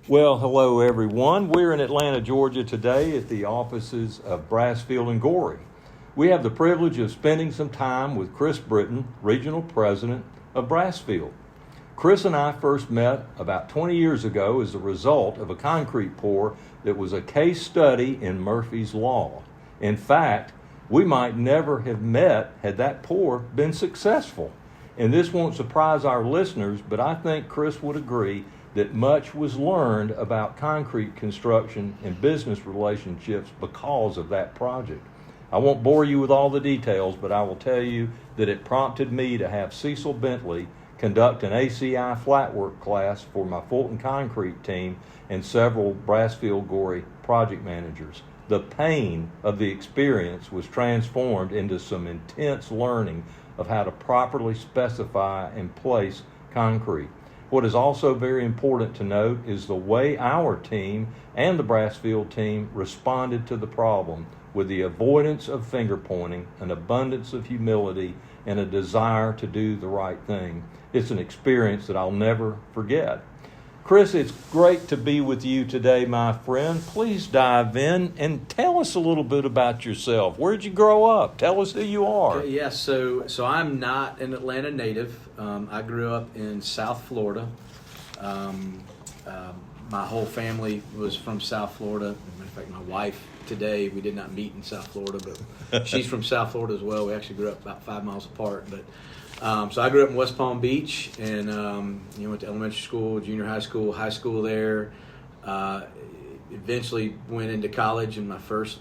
Well, hello everyone. We're in Atlanta, Georgia today at the offices of Brasfield Gorrie. We have the privilege of spending some time with Chris Britton, Regional President of Brasfield. Chris and I first met about 20 years ago as a result of a concrete pour that was a case study in Murphy's Law. In fact, we might never have met had that pour been successful. And this won't surprise our listeners, but I think Chris would agree that much was learned about concrete construction and business relationships because of that project. I won't bore you with all the details, but I will tell you that it prompted me to have Cecil Bentley conduct an ACI flatwork class for my Fulton Concrete team and several Brasfield Gorrie project managers. The pain of the experience was transformed into some intense learning of how to properly specify and place concrete. What is also very important to note is the way our team and the Brasfield team responded to the problem with the avoidance of finger pointing, an abundance of humility, and a desire to do the right thing. It's an experience that I'll never forget. Chris, it's great to be with you today, my friend. Please dive in and tell us a little bit about yourself. Where'd you grow up? Tell us who you are. Yeah, so I'm not an Atlanta native. I grew up in South Florida. My whole family was from South Florida. As a matter of fact, my wife today, we did not meet in South Florida, but she's from South Florida as well. We actually grew up about 5 miles apart. But so I grew up in West Palm Beach, and went to elementary school, junior high school there. Eventually went into college, and my first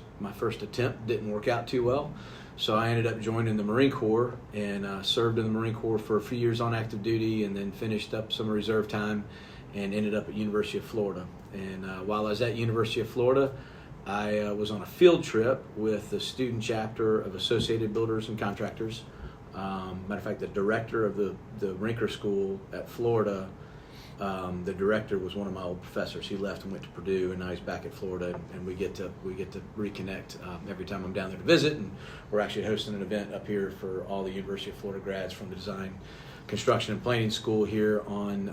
attempt didn't work out too well. So I ended up joining the Marine Corps and served in the Marine Corps for a few years on active duty, and then finished up some reserve time and ended up at University of Florida. And while I was at University of Florida, I was on a field trip with the student chapter of Associated Builders and Contractors. Matter of fact, the director of the Rinker School at Florida, the director was one of my old professors. He left and went to Purdue, and now he's back at Florida, and we get to reconnect every time I'm down there to visit. And we're actually hosting an event up here for all the University of Florida grads from the Design, Construction, and Planning School here on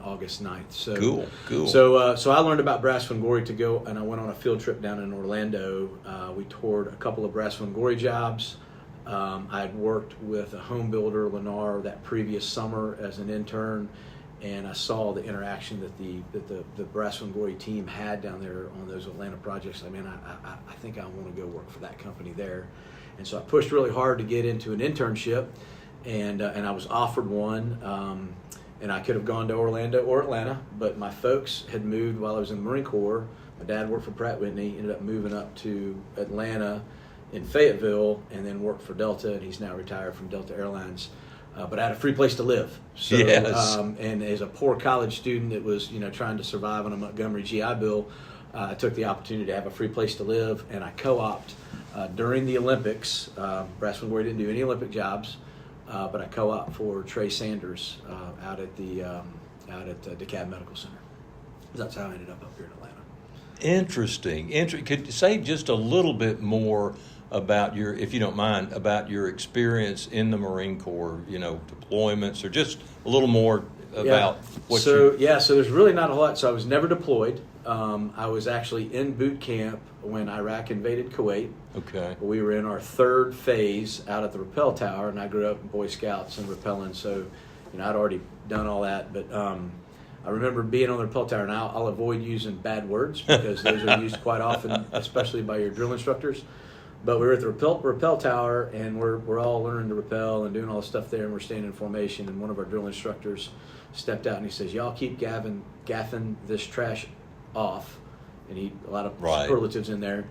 August 9th. So Cool. So I learned about Brasfield Gorrie to go, and I went on a field trip down in Orlando. We toured a couple of Brasfield Gorrie jobs. I had worked with a home builder, Lennar, that previous summer as an intern, and I saw the interaction that the Brasfield Gorrie team had down there on those Atlanta projects. I mean, I think I want to go work for that company there. And so I pushed really hard to get into an internship, and I was offered one, and I could have gone to Orlando or Atlanta, but my folks had moved while I was in the Marine Corps. My dad worked for Pratt Whitney, ended up moving up to Atlanta in Fayetteville, and then worked for Delta, and he's now retired from Delta Airlines. But I had a free place to live. So, yes. And as a poor college student that was, trying to survive on a Montgomery GI Bill, I took the opportunity to have a free place to live, and I co-opted during the Olympics. Brasfield Gorrie didn't do any Olympic jobs, but I co-opted for Trey Sanders out at DeKalb Medical Center. That's how I ended up here in Atlanta. Interesting. Could you say just a little bit more about if you don't mind, about your experience in the Marine Corps, deployments, or just a little more about what So there's really not a lot. So I was never deployed. I was actually in boot camp when Iraq invaded Kuwait. Okay. We were in our third phase out at the rappel tower, and I grew up in Boy Scouts and rappelling, so I'd already done all that. But I remember being on the rappel tower, and I'll avoid using bad words because those are used quite often, especially by your drill instructors. But we were at the rappel tower, and we're all learning to rappel and doing all the stuff there, and we're standing in formation, and one of our drill instructors stepped out and he says, "Y'all keep gaffing this trash off," and a lot of superlatives in there.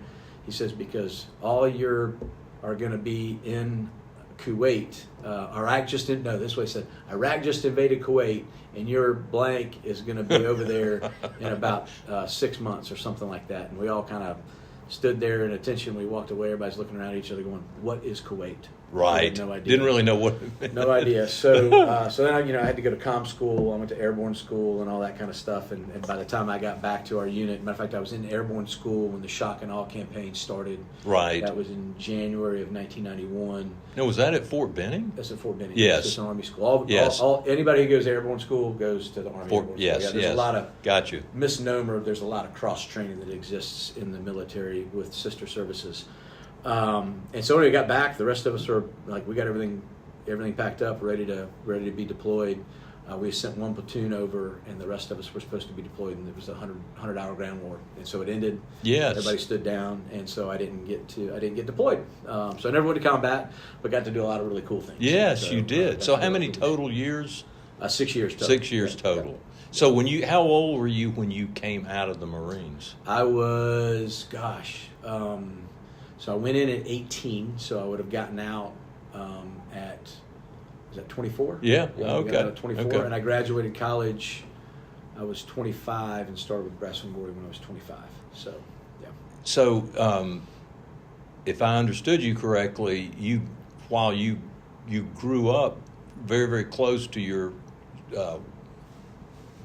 He says, "Because all are going to be in Kuwait. Iraq just didn't know this way." He said, "Iraq just invaded Kuwait, and your blank is going to be over there in about 6 months," or something like that. And we all kind of stood there in attention. We walked away. Everybody's looking around at each other going, "What is Kuwait?" Right. No idea. Didn't really know what it meant. No idea. So then I had to go to comm school. I went to airborne school and all that kind of stuff. And by the time I got back to our unit, matter of fact, I was in airborne school when the Shock and Awe campaign started. Right. That was in January of 1991. Now, was that at Fort Benning? That's at Fort Benning. Yes. It's an Army school. Yes. Anybody who goes to airborne school goes to the Army airborne school. Yes, There's a lot of got you. misnomer. There's a lot of cross training that exists in the military with sister services. And so when we got back, the rest of us were like, we got everything packed up, ready to be deployed. We sent one platoon over, and the rest of us were supposed to be deployed, and it was a 100-hour ground war, and so it ended. Yes. Everybody stood down, and so I didn't get deployed. So I never went to combat, but got to do a lot of really cool things. Yes, so, you did. So how many cool total years? 6 years total. 6 years total. Yeah. So how old were you when you came out of the Marines? I was, so I went in at 18, so I would have gotten out at 24? Yeah, I got okay. out at 24, Okay. and I graduated college. I was 25 and started with Brasfield Gorrie when I was 25. So, yeah. So, if I understood you correctly, while you grew up very, very close to your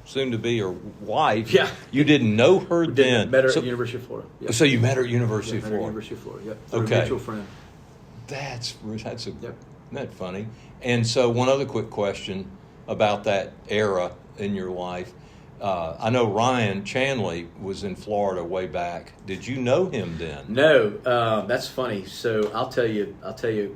soon-to-be your wife, Yeah. you didn't know her then. Met her at University of Florida. Yep. So you met her at University of Met her at Florida. University of Florida. Yep. Through Okay. a mutual friend. That's Yep. isn't that funny? And so one other quick question about that era in your life. I know Ryan Chanley was in Florida way back. Did you know him then? No, that's funny. So I'll tell you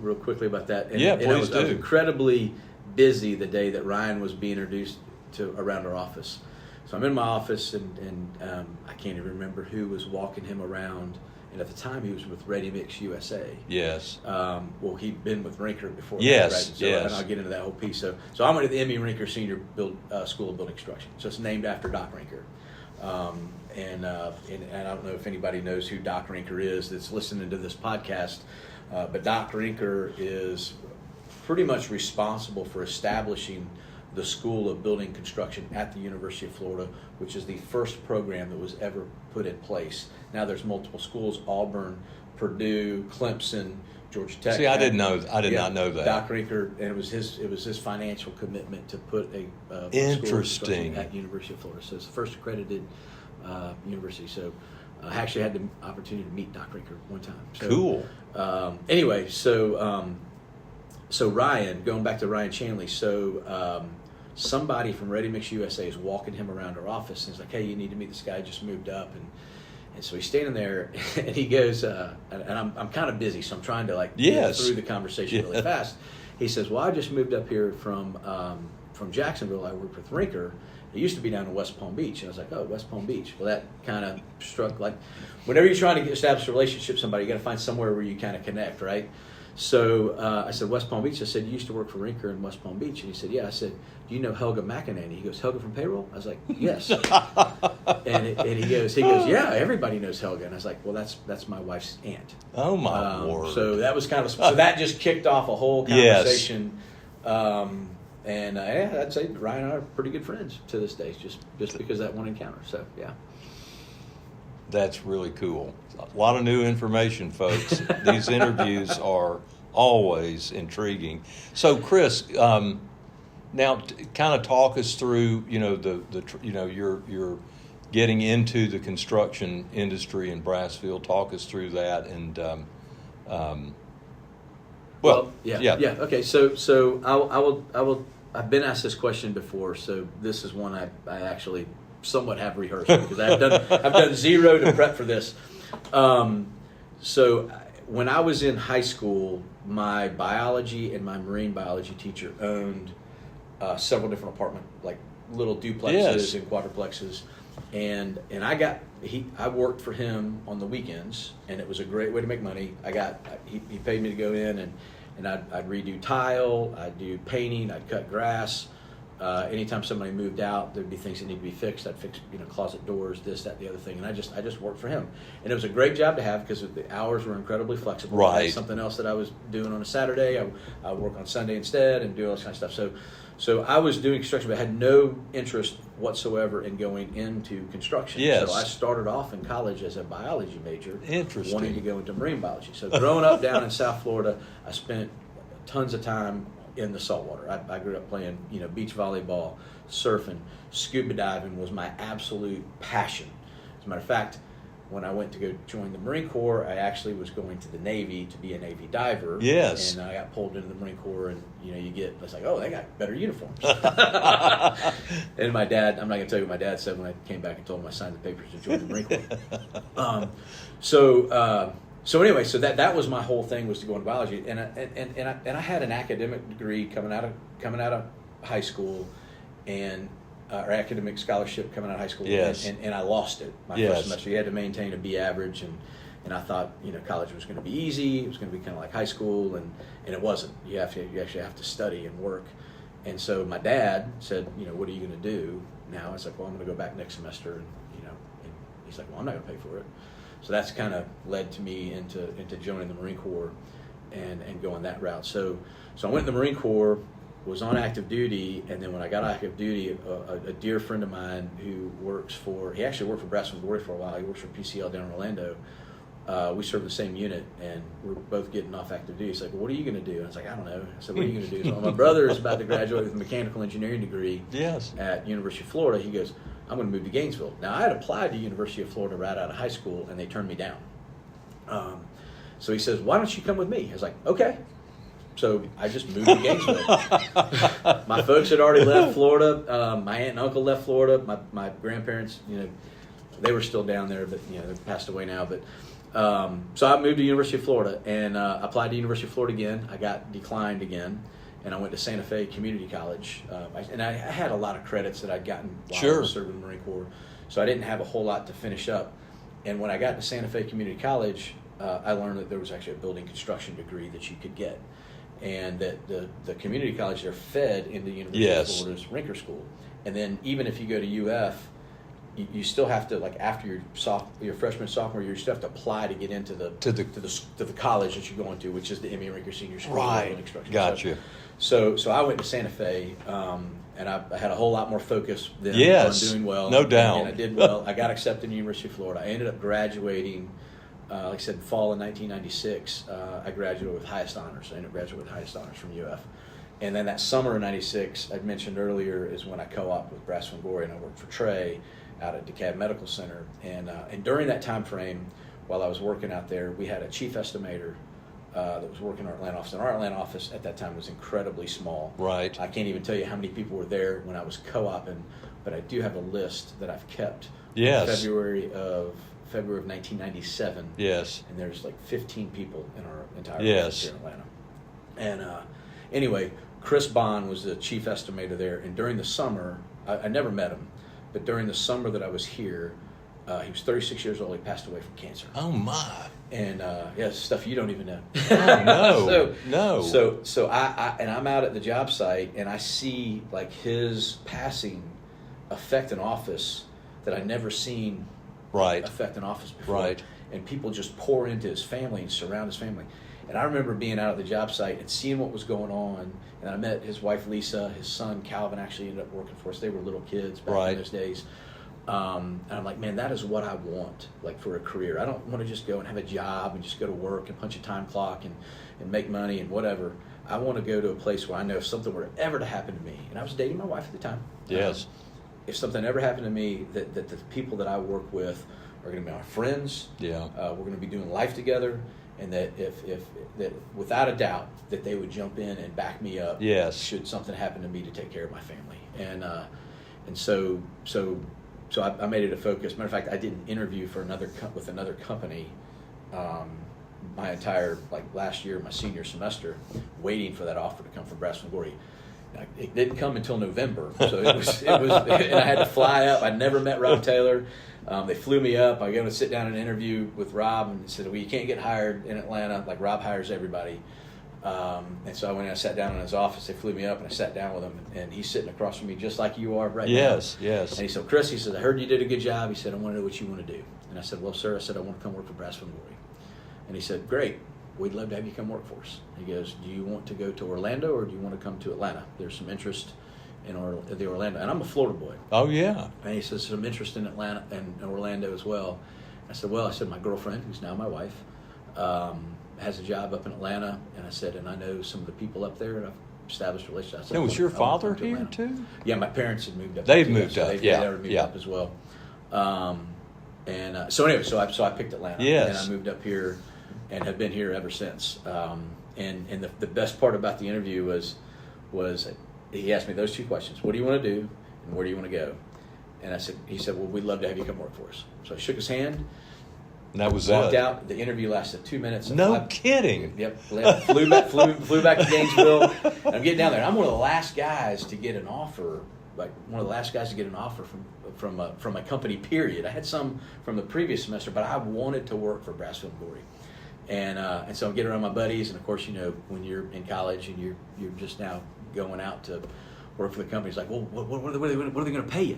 real quickly about that. Yeah, please I was do. incredibly busy the day that Ryan was being introduced to around our office. So I'm in my office, and I can't even remember who was walking him around. And at the time, he was with Ready Mix USA. Yes. Well, he'd been with Rinker before. Yes, Right? So, yes. And I'll get into that whole piece. So I'm at the Emmy Rinker Senior School of Building Construction. So it's named after Doc Rinker. And I don't know if anybody knows who Doc Rinker is that's listening to this podcast, but Doc Rinker is pretty much responsible for establishing the School of Building Construction at the University of Florida, which is the first program that was ever put in place. Now there's multiple schools: Auburn, Purdue, Clemson, Georgia Tech. See, I did not know that. Doc Rinker, and it was his financial commitment to put a school of Interesting. construction at University of Florida. So it's the first accredited university. So I actually had the opportunity to meet Doc Rinker one time. So, Cool. Anyway, so Ryan, going back to Ryan Chanley, so somebody from Ready Mix USA is walking him around our office, and he's like, "Hey, you need to meet this guy. Just moved up." And so he's standing there, and he goes, and I'm kind of busy, so I'm trying to get through the conversation really fast. He says, "Well, I just moved up here from Jacksonville. I worked with Rinker. It used to be down in West Palm Beach." And I was like, "Oh, West Palm Beach." Well, that kind of struck, like, whenever you're trying to establish a relationship with somebody, you got to find somewhere where you kind of connect, right? So I said, "West Palm Beach." I said, "You used to work for Rinker in West Palm Beach?" And he said, "Yeah." I said, "Do you know Helga McEnany?" He goes, "Helga from payroll?" I was like, "Yes." and he goes, "Yeah, everybody knows Helga." And I was like, "Well, that's my wife's aunt." Oh my word! So that was kind of so that just kicked off a whole conversation. Yes. And I'd say Ryan and I are pretty good friends to this day, just because of that one encounter. So yeah. That's really cool. A lot of new information, folks. These interviews are always intriguing. So, Chris, now kind of talk us through, you're getting into the construction industry in Brasfield. Talk us through that, and yeah. Okay, so I will. I've been asked this question before, so this is one I actually somewhat have rehearsed because I've done zero to prep for this. So when I was in high school, my biology and my marine biology teacher owned several different apartment, like little duplexes and quadruplexes, and I worked for him on the weekends, and it was a great way to make money. He paid me to go in and I'd redo tile, I'd do painting, I'd cut grass. Anytime somebody moved out, there'd be things that need to be fixed. I'd fix, closet doors, this, that, the other thing, and I just worked for him. And it was a great job to have because the hours were incredibly flexible. Right. Something else that I was doing on a Saturday, I would work on Sunday instead and do all this kind of stuff. So I was doing construction, but I had no interest whatsoever in going into construction. Yes. So I started off in college as a biology major. Interesting. Wanting to go into marine biology. So growing up down in South Florida, I spent tons of time in the saltwater. I grew up playing, beach volleyball, surfing, scuba diving was my absolute passion. As a matter of fact, when I went to go join the Marine Corps, I actually was going to the Navy to be a Navy diver. Yes. And I got pulled into the Marine Corps, and it's like, oh, they got better uniforms. And my dad, I'm not going to tell you what my dad said when I came back and told him I signed the papers to join the Marine Corps. So anyway, so that was my whole thing, was to go into biology, and I had an academic degree coming out of high school, and or academic scholarship coming out of high school, yes. and I lost it my first semester. You had to maintain a B average, and I thought college was going to be easy. It was going to be kind of like high school, and it wasn't. You actually have to study and work. And so my dad said, what are you going to do now? I was like, well, I'm going to go back next semester, and he's like, well, I'm not going to pay for it. So that's kind of led to me into joining the Marine Corps and going that route. So I went in the Marine Corps, was on active duty, and then when I got active duty, a dear friend of mine who he actually worked for Brasfield Gorrie for a while. He works for PCL down in Orlando. We served the same unit, and we're both getting off active duty. He's like, well, what are you going to do? And I was like, I don't know. I said, what are you going to do? So my brother is about to graduate with a mechanical engineering degree at University of Florida. He goes, I'm going to move to Gainesville. Now, I had applied to University of Florida right out of high school, and they turned me down. So he says, why don't you come with me? I was like, okay. So I just moved to Gainesville. My folks had already left Florida. My aunt and uncle left Florida. My grandparents, they were still down there, but they've passed away now. But so I moved to University of Florida and applied to University of Florida again. I got declined again, and I went to Santa Fe Community College. And I had a lot of credits that I'd gotten while I was serving the Marine Corps, so I didn't have a whole lot to finish up. And when I got to Santa Fe Community College, I learned that there was actually a building construction degree that you could get, and that the community college, they're fed into University of Florida's Rinker School. And then even if you go to UF, you still have to, like, after your freshman, sophomore year, you still have to apply to get into the college that you're going to, which is the Emmy Rinker Senior School. Right. Gotcha. So I went to Santa Fe, and I had a whole lot more focus then on doing well. No doubt. And I did well. I got accepted to the University of Florida. I ended up graduating, like I said, fall of 1996. I graduated with highest honors. I ended up graduating with highest honors from UF. And then that summer of 96, I mentioned earlier, is when I co-opted with Brasfield Gorrie, and I worked for Trey out at DeKalb Medical Center. And during that time frame, while I was working out there, we had a chief estimator that was working in our Atlanta office. And our Atlanta office at that time was incredibly small. Right. I can't even tell you how many people were there when I was co-oping, but I do have a list that I've kept. Yes. February of 1997. Yes. And there's like 15 people in our entire office here in Atlanta. And anyway, Chris Bond was the chief estimator there. And during the summer, I never met him, but during the summer that I was here, he was 36 years old. He passed away from cancer. Oh my! And stuff you don't even know. Oh, no. So I'm out at the job site, and I see like his passing affect an office that I'd never seen affect an office before. Right. And people just pour into his family and surround his family. And I remember being out at the job site and seeing what was going on. And I met his wife, Lisa. His son, Calvin, actually ended up working for us. They were little kids back in those days. And I'm like, man, that is what I want, like, for a career. I don't want to just go and have a job and just go to work and punch a time clock and make money and whatever. I want to go to a place where I know if something were ever to happen to me, and I was dating my wife at the time. Yes. If something ever happened to me, that the people that I work with are going to be my friends. Yeah. We're going to be doing life together. And that if that without a doubt that they would jump in and back me up. Yes. Should something happen to me to take care of my family. And so I made it a focus. Matter of fact, I did an interview for with another company my entire last year, my senior semester, waiting for that offer to come from Brasfield Gorrie. It didn't come until November, so it was, and I had to fly up. I'd never met Rob Taylor. They flew me up. I go to sit down in an interview with Rob, and said, "Well, you can't get hired in Atlanta. Like, Rob hires everybody." And so I went and I sat down in his office. They flew me up, and I sat down with him, and he's sitting across from me just like you are right now. Yes. And he said, "Chris," he said, "I heard you did a good job." He said, "I want to know what you want to do." And I said, "Well, sir," I said, "I want to come work for Brasfield Gorrie." And he said, "Great. We'd love to have you come work for us." He goes, "Do you want to go to Orlando or do you want to come to Atlanta? There's some interest in the Orlando." And I'm a Florida boy. Oh, yeah. And he says, "Some interest in Atlanta and Orlando as well." I said, "Well," I said, "my girlfriend, who's now my wife, has a job up in Atlanta, and I said, and I know some of the people up there, and I've established relationships. I said, Now, was your I wanna father come to here Atlanta. too? Yeah, my parents had moved up. They've too, moved so up, They yeah, never moved yeah. up as well. So anyway, so I picked Atlanta, Yes. and I moved up here, and have been here ever since. And the best part about the interview was he asked me those two questions: what do you want to do, and where do you want to go? And he said, well, we'd love to have you come work for us. So I shook his hand. And that was Walked it. out. The interview lasted 2 minutes. No kidding. Yep. Flew back to Gainesville. And I'm getting down there. And I'm one of the last guys to get an offer. From a company. Period. I had some from the previous semester, but I wanted to work for Brasfield Gorrie. And so I'm getting around my buddies, and of course, when you're in college and you're just now going out to work for the company, it's like, well, what are they going to pay you?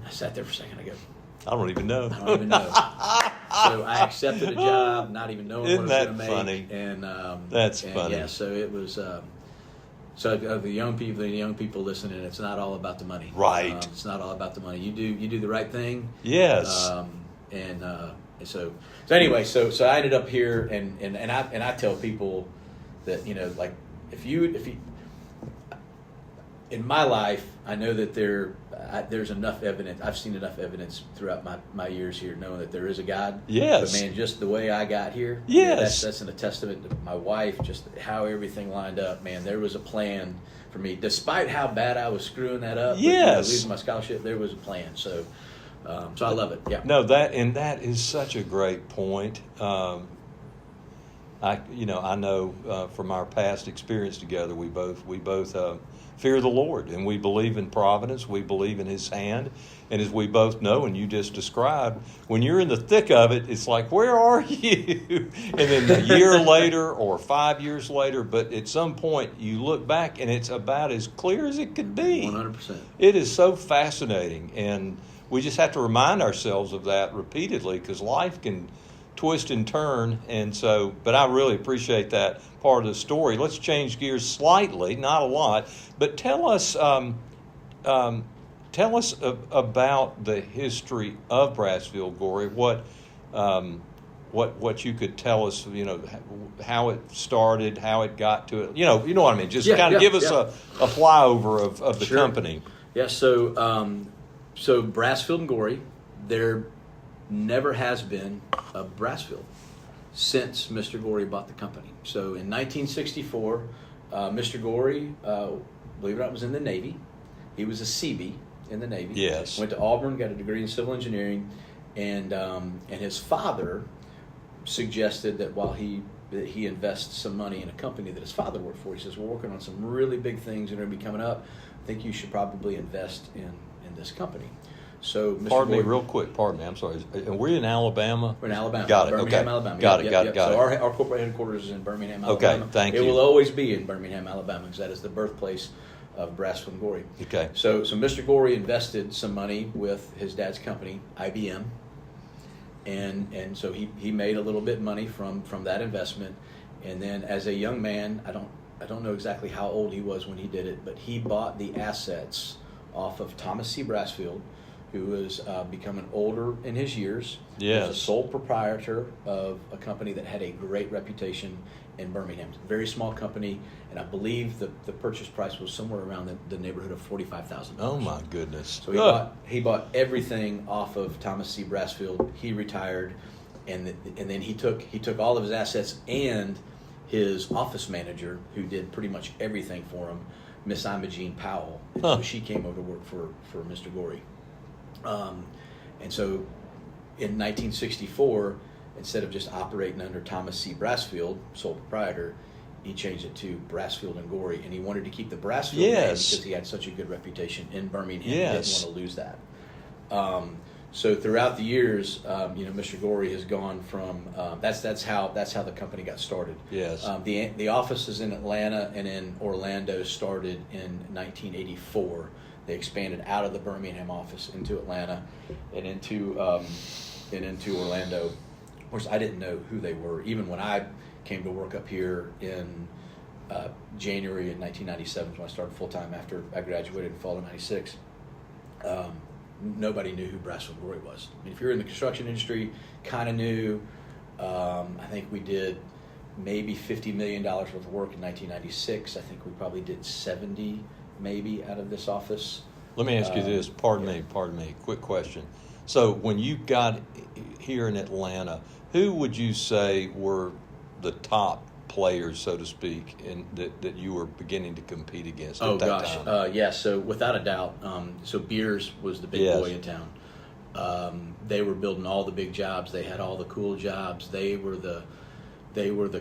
I sat there for a second. I go, I don't even know. I don't even know. So I accepted a job, not even knowing Isn't what I was going that to make. funny? And That's funny. Yeah, so it was. So the young people listening, it's not all about the money. Right. It's not all about the money. You do the right thing. Yes. So anyway, so I ended up here, and I tell people that like if you in my life, I know that there's enough evidence. I've seen enough evidence throughout my years here, knowing that there is a God. Yes. But man, just the way I got here. Yes. That's a testament to my wife. Just how everything lined up. Man, there was a plan for me, despite how bad I was screwing that up. Yes. But, losing my scholarship, there was a plan. So I love it. Yeah. No, that is such a great point. I know from our past experience together, we both fear the Lord, and we believe in providence. We believe in His hand, and as we both know, and you just described, when you're in the thick of it, it's like, where are you? And then a year later or 5 years later, but at some point you look back, and it's about as clear as it could be. 100%. It is so fascinating, and we just have to remind ourselves of that repeatedly, because life can twist and turn. And so, but I really appreciate that part of the story. Let's change gears slightly, not a lot, but tell us about the history of Brasfield Gorrie. What you could tell us, how it started, how it got to it. You know what I mean. Just kind of give us a flyover of the Sure. company. Yeah. So Brasfield Gorrie, there never has been a Brasfield since Mr. Gorrie bought the company. So in 1964, Mr. Gorrie, believe it or not, was in the Navy. He was a Seabee in the Navy. Yes. Went to Auburn, got a degree in civil engineering, and his father suggested that while he invest some money in a company that his father worked for, he says, we're working on some really big things that are going to be coming up. I think you should probably invest in this company. So, Mr. Pardon me, Gorrie, real quick. Pardon me. I'm sorry. Are we in Alabama? We're in Alabama. Got it. Birmingham, Okay. Alabama. Got it. So Got it. our corporate headquarters is in Birmingham, Okay, Alabama. thank you. It will always be in Birmingham, Alabama, because that is the birthplace of Brasfield Gorrie. Okay. So Mr. Gorrie invested some money with his dad's company, IBM, and so he made a little bit of money from that investment. And then as a young man, I don't know exactly how old he was when he did it, but he bought the assets off of Thomas C. Brasfield, who was becoming older in his years. Yes. He was a sole proprietor of a company that had a great reputation in Birmingham. Very small company, and I believe the purchase price was somewhere around the neighborhood of $45,000. Oh my goodness! So he bought everything off of Thomas C. Brasfield. He retired, and then he took all of his assets and his office manager, who did pretty much everything for him, Miss Imogene Powell. And so she came over to work for Mr. Gorrie. And so in 1964, instead of just operating under Thomas C. Brasfield, sole proprietor, he changed it to Brasfield and Gorrie, and he wanted to keep the Brasfield name because he had such a good reputation in Birmingham. He didn't want to lose that. So throughout the years, Mr. Gorrie has gone from that's how the company got started. Yes. The offices in Atlanta and in Orlando started in 1984. They expanded out of the Birmingham office into Atlanta and into Orlando. Of course, I didn't know who they were even when I came to work up here in January of 1997, when I started full time after I graduated in fall of '96. Nobody knew who Brasfield Gorrie was. I mean, if you're in the construction industry, kind of knew. I think we did maybe $50 million worth of work in 1996. I think we probably did 70 maybe out of this office. Let me ask you this. Pardon me. Quick question. So when you got here in Atlanta, who would you say were the top players, so to speak, that you were beginning to compete against at that time? Yeah, so without a doubt, so Beers was the big boy in town. They were building all the big jobs. They had all the cool jobs. They were the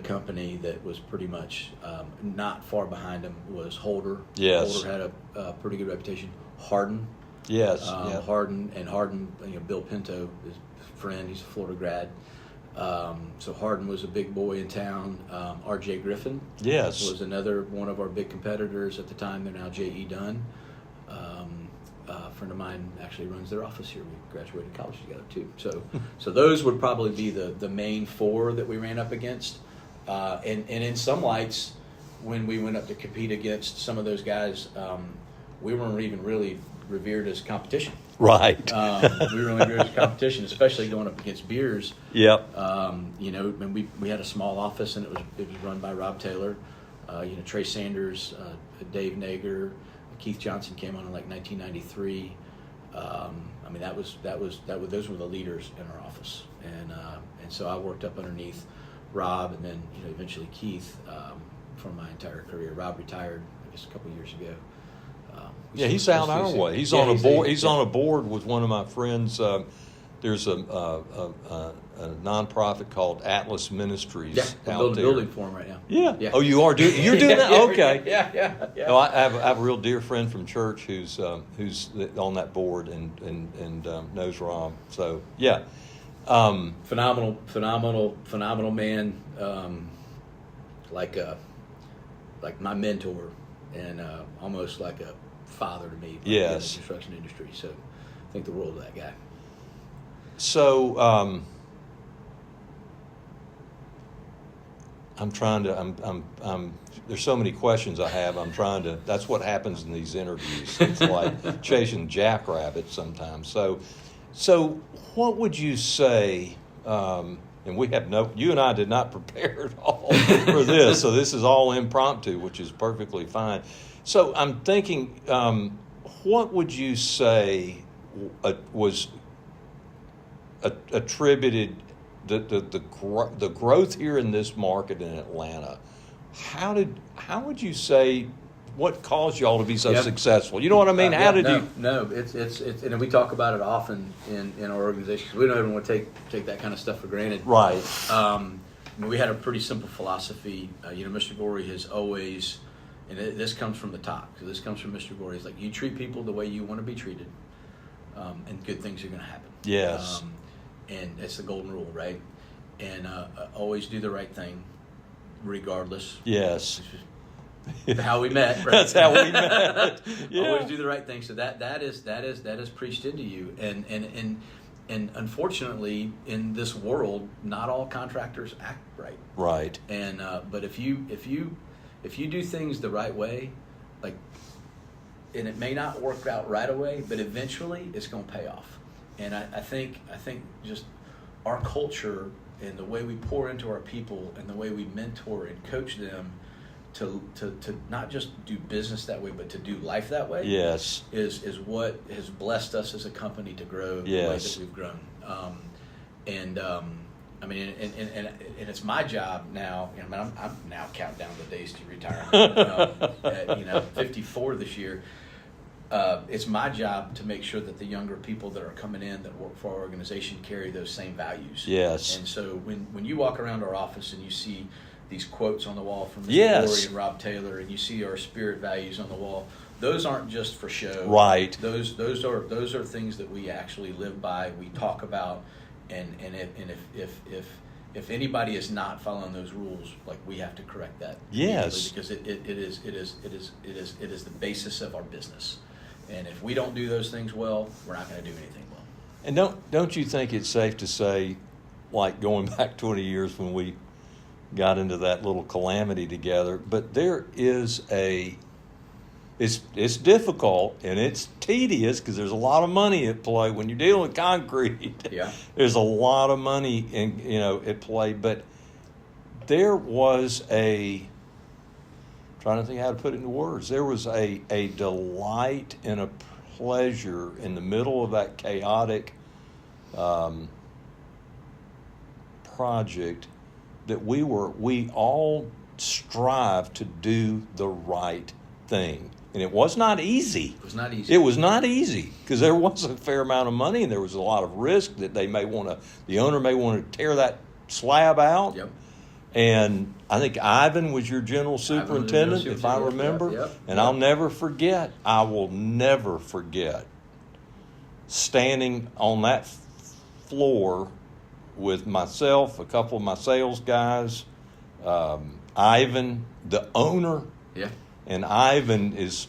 company that was pretty much not far behind them was Holder. Yes. Holder had a pretty good reputation. Harden. Yes. Harden, Bill Pinto, his friend, he's a Florida grad. So Harden was a big boy in town. R.J. Griffin was another one of our big competitors at the time. They're now J.E. Dunn. A friend of mine actually runs their office here. We graduated college together too. So those would probably be the main four that we ran up against. And in some lights, when we went up to compete against some of those guys, we weren't even really revered as competition. Right. We were only revered as competition, especially going up against Beers. Yep. And we had a small office, and it was run by Rob Taylor. Trey Sanders, Dave Nager, Keith Johnson came on in like 1993. Those were the leaders in our office, and so I worked up underneath Rob, and then eventually Keith for my entire career. Rob retired, I guess, a couple of years ago. He's out our way. He's on a board. He's on a board with one of my friends. There's a nonprofit called Atlas Ministries. Yeah, we're building a building for him right now. Yeah. Oh, you are doing. You're doing that. Okay. Yeah. No, I have a real dear friend from church who's on that board and knows Rob. So yeah. Phenomenal man. Like my mentor, and almost like a father to me. Yes. In the construction industry. So I think the world of that guy. So I'm trying to. I'm. There's so many questions I have. I'm trying to. That's what happens in these interviews. It's like chasing jackrabbits sometimes. So what would you say? And we have you and I did not prepare at all for this. So this is all impromptu, which is perfectly fine. So I'm thinking, what would you say was attributed the growth here in this market in Atlanta? How would you say what caused y'all to be so successful? You know what I mean? It's and we talk about it often in our organizations. We don't even want to take that kind of stuff for granted. Right. We had a pretty simple philosophy. Mr. Gorrie has always, and this comes from the top. So this comes from Mr. Gorrie. It's like you treat people the way you want to be treated, and good things are going to happen. Yes. And it's the golden rule, right? And always do the right thing, regardless. Yes. How we met. Right? That's how we met. Yeah. Always do the right thing. So that is preached into you. And unfortunately, in this world, not all contractors act right. Right. And but if you do things the right way, and it may not work out right away, but eventually it's going to pay off. And I think just our culture and the way we pour into our people and the way we mentor and coach them to not just do business that way, but to do life that way. Yes, is what has blessed us as a company to grow the way that we've grown. And it's my job now. I'm now counting down the days to retirement. At 54 this year. It's my job to make sure that the younger people that are coming in that work for our organization carry those same values. Yes. And so when you walk around our office and you see these quotes on the wall from Mr. Gorrie and Rob Taylor, and you see our spirit values on the wall, those aren't just for show. Right. Those are things that we actually live by. We talk about, and if anybody is not following those rules, we have to correct that. Yes. Because it is the basis of our business. And if we don't do those things well, we're not going to do anything well. And don't you think it's safe to say, going back 20 years when we got into that little calamity together, but there is it's difficult and it's tedious because there's a lot of money at play when you're dealing with concrete. Yeah. There's a lot of money at play, but there was trying to think how to put it into words. There was a delight and a pleasure in the middle of that chaotic project that we all strive to do the right thing. And it was not easy. It was not easy. It was not easy because there was a fair amount of money and there was a lot of risk that the owner may want to tear that slab out. Yep. And I think Ivan was your general superintendent, if I remember. Yep. And I will never forget standing on that floor with myself, a couple of my sales guys, Ivan, the owner. Yeah. And Ivan is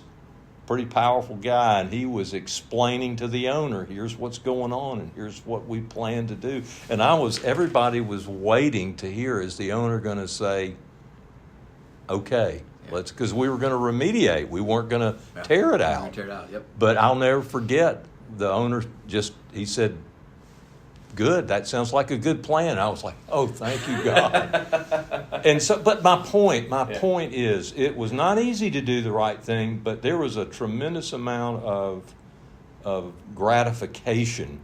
a pretty powerful guy, and he was explaining to the owner, here's what's going on, and here's what we plan to do. And everybody was waiting to hear, is the owner going to say, okay, because we were going to remediate. We weren't going to tear it out. Tear it out, yep. But I'll never forget, the owner he said, good, that sounds like a good plan. I was like, oh, thank you, God. And so, but my point is, it was not easy to do the right thing, but there was a tremendous amount of gratification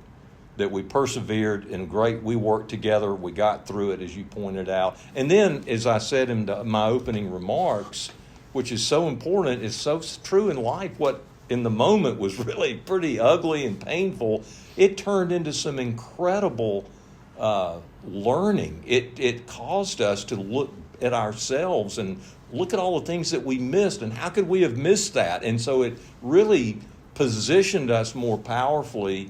that we persevered, and we worked together, we got through it, as you pointed out. And then, as I said in my opening remarks, which is so important, is so true in life, what in the moment was really pretty ugly and painful, it turned into some incredible learning. It caused us to look at ourselves and look at all the things that we missed, and how could we have missed that? And so it really positioned us more powerfully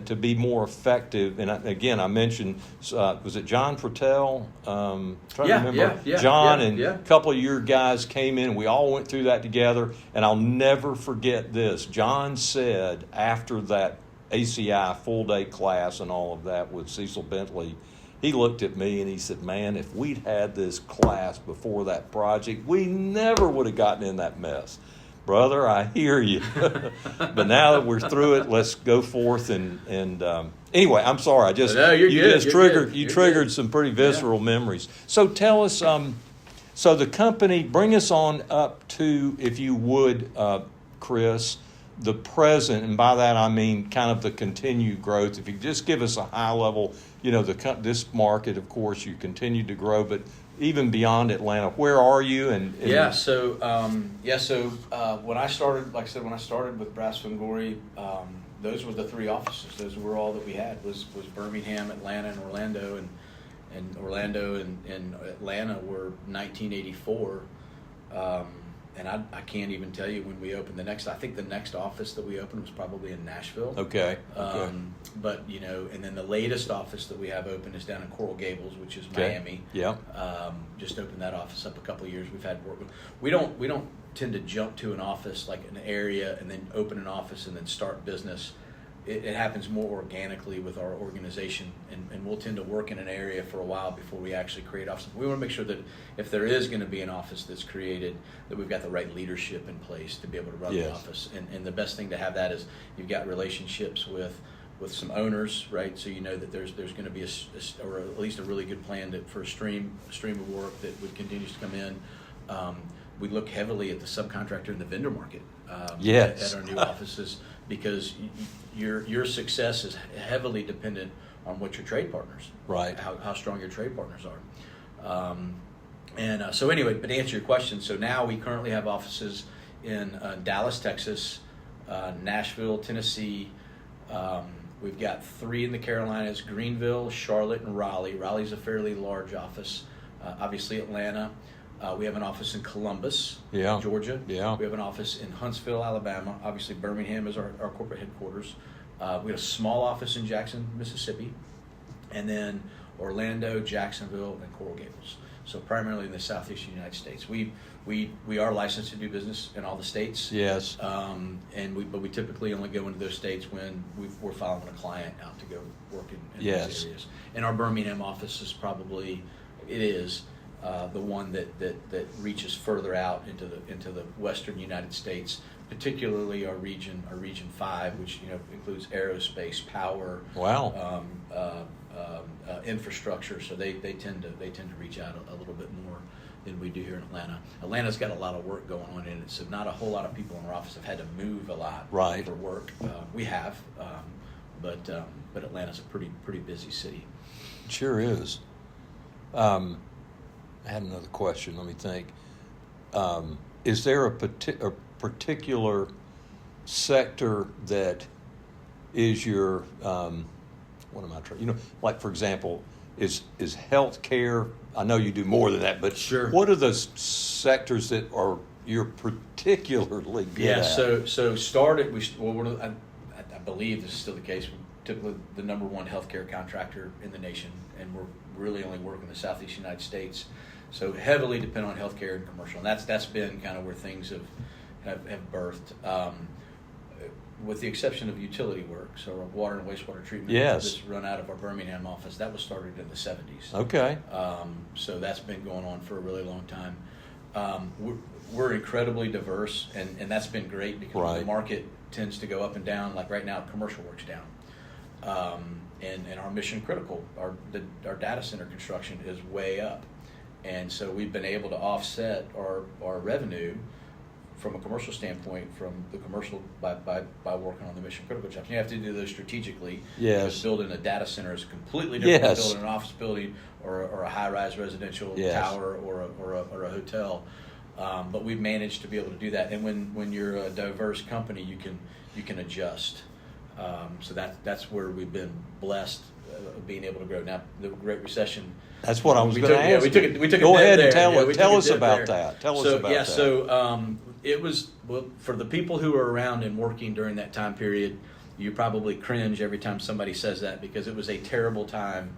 to be more effective. And again, I mentioned, was it John Fertel? Trying to remember. John and a couple of your guys came in. We all went through that together. And I'll never forget this. John said after that ACI full day class and all of that with Cecil Bentley, he looked at me and he said, man, if we'd had this class before that project, we never would have gotten in that mess. Brother, I hear you. But now that we're through it, let's go forth and anyway, I'm sorry. You triggered some pretty visceral memories. So tell us, so the company, bring us on up to, if you would, Chris, the present, and by that I mean kind of the continued growth. If you just give us a high level, this market, of course, you continue to grow, but even beyond Atlanta, where are you? So when I started, like I said, when I started with Brasfield Gorrie, those were the three offices. Those were all that we had was Birmingham, Atlanta, and Orlando, and Orlando and Atlanta were 1984. And I can't even tell you when we opened the next. I think the next office that we opened was probably in Nashville. Okay. But and then the latest office that we have open is down in Coral Gables, which is Miami. Yeah. Just opened that office up a couple of years. We've had work. We don't tend to jump to an office like an area and then open an office and then start business. It happens more organically with our organization, and we'll tend to work in an area for a while before we actually create offices. We want to make sure that if there is going to be an office that's created, that we've got the right leadership in place to be able to run the office. And the best thing to have that is you've got relationships with some owners, right? So you know that there's going to be or at least a really good plan for a stream of work that would continue to come in. We look heavily at the subcontractor and the vendor market at our new offices, because your success is heavily dependent on what your trade partners, right? How strong your trade partners are. So anyway, but to answer your question, so now we currently have offices in Dallas, Texas, Nashville, Tennessee. We've got 3 in the Carolinas: Greenville, Charlotte, and Raleigh. Raleigh's a fairly large office. Obviously, Atlanta. We have an office in Columbus, Georgia. Yeah. We have an office in Huntsville, Alabama. Obviously, Birmingham is our corporate headquarters. We have a small office in Jackson, Mississippi, and then Orlando, Jacksonville, and Coral Gables. So primarily in the southeastern United States. We are licensed to do business in all the states. Yes. But we typically only go into those states when we're following a client out to go work in those areas. And our Birmingham office is the one that reaches further out into the western United States, particularly our region 5, which includes aerospace, power, infrastructure, so they tend to reach out a little bit more than we do here in Atlanta. Atlanta's got a lot of work going on in it, so not a whole lot of people in our office have had to move a lot for work. We have, but Atlanta's a pretty busy city. It sure is. I had another question. Let me think. Is there a particular sector that is your what am I trying? Like for example, is healthcare? I know you do more than that, but sure. What are the sectors that are you're particularly good at? So started. I believe this is still the case. We're typically the number one healthcare contractor in the nation, and we're really only work in the Southeast United States. So heavily depend on healthcare and commercial, and that's been kind of where things have birthed. With the exception of utility work, so our water and wastewater treatment that's run out of our Birmingham office, that was started in the 70s. Okay. So that's been going on for a really long time. We're incredibly diverse, and that's been great because the market tends to go up and down. Like right now, commercial work's down, and our mission critical, our data center construction is way up, and so we've been able to offset our revenue from a commercial standpoint, from the commercial by working on the mission critical jobs. You have to do those strategically. Yes. Because building a data center is completely different than building an office building or a high-rise residential tower or a hotel. But we've managed to be able to do that. And when you're a diverse company, you can adjust. So that's where we've been blessed being able to grow. Now the Great Recession. That's what I was going to ask. We took it. Go ahead and tell us about that. Tell us about that. So it was for the people who were around and working during that time period. You probably cringe every time somebody says that because it was a terrible time.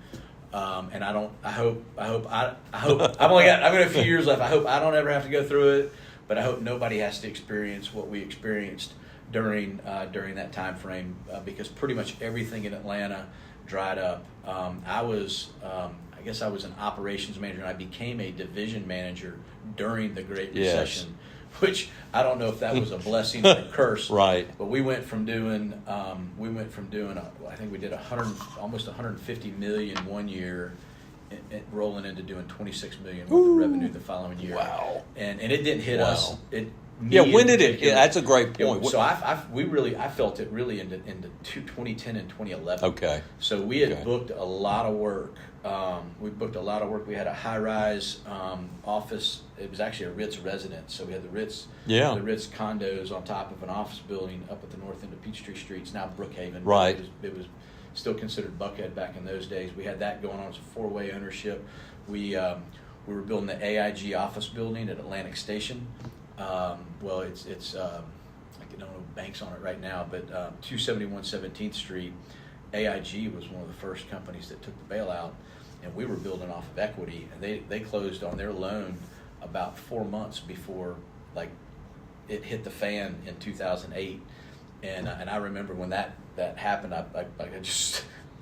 And I hope I've got a few years left. I hope I don't ever have to go through it, but I hope nobody has to experience what we experienced during that time frame because pretty much everything in Atlanta dried up. I guess I was an operations manager, and I became a division manager during the Great Recession, which I don't know if that was a blessing or a curse. Right. But we went from doing I think we did almost 150 million one year, rolling into doing 26 million worth of revenue the following year. Wow. And it didn't hit us. When did it? That's a great point. So I felt it really into 2010 and 2011. Okay. So we had booked a lot of work. We had a high-rise office. It was actually a Ritz residence. So we had the Ritz condos on top of an office building up at the north end of Peachtree Street. It's now Brookhaven. Right. It was still considered Buckhead back in those days. We had that going on. It was a four-way ownership. We were building the AIG office building at Atlantic Station. It's I don't know banks on it right now, but 271 17th Street, AIG was one of the first companies that took the bailout, and we were building off of equity, and they closed on their loan about 4 months before it hit the fan in 2008, and I remember when that happened,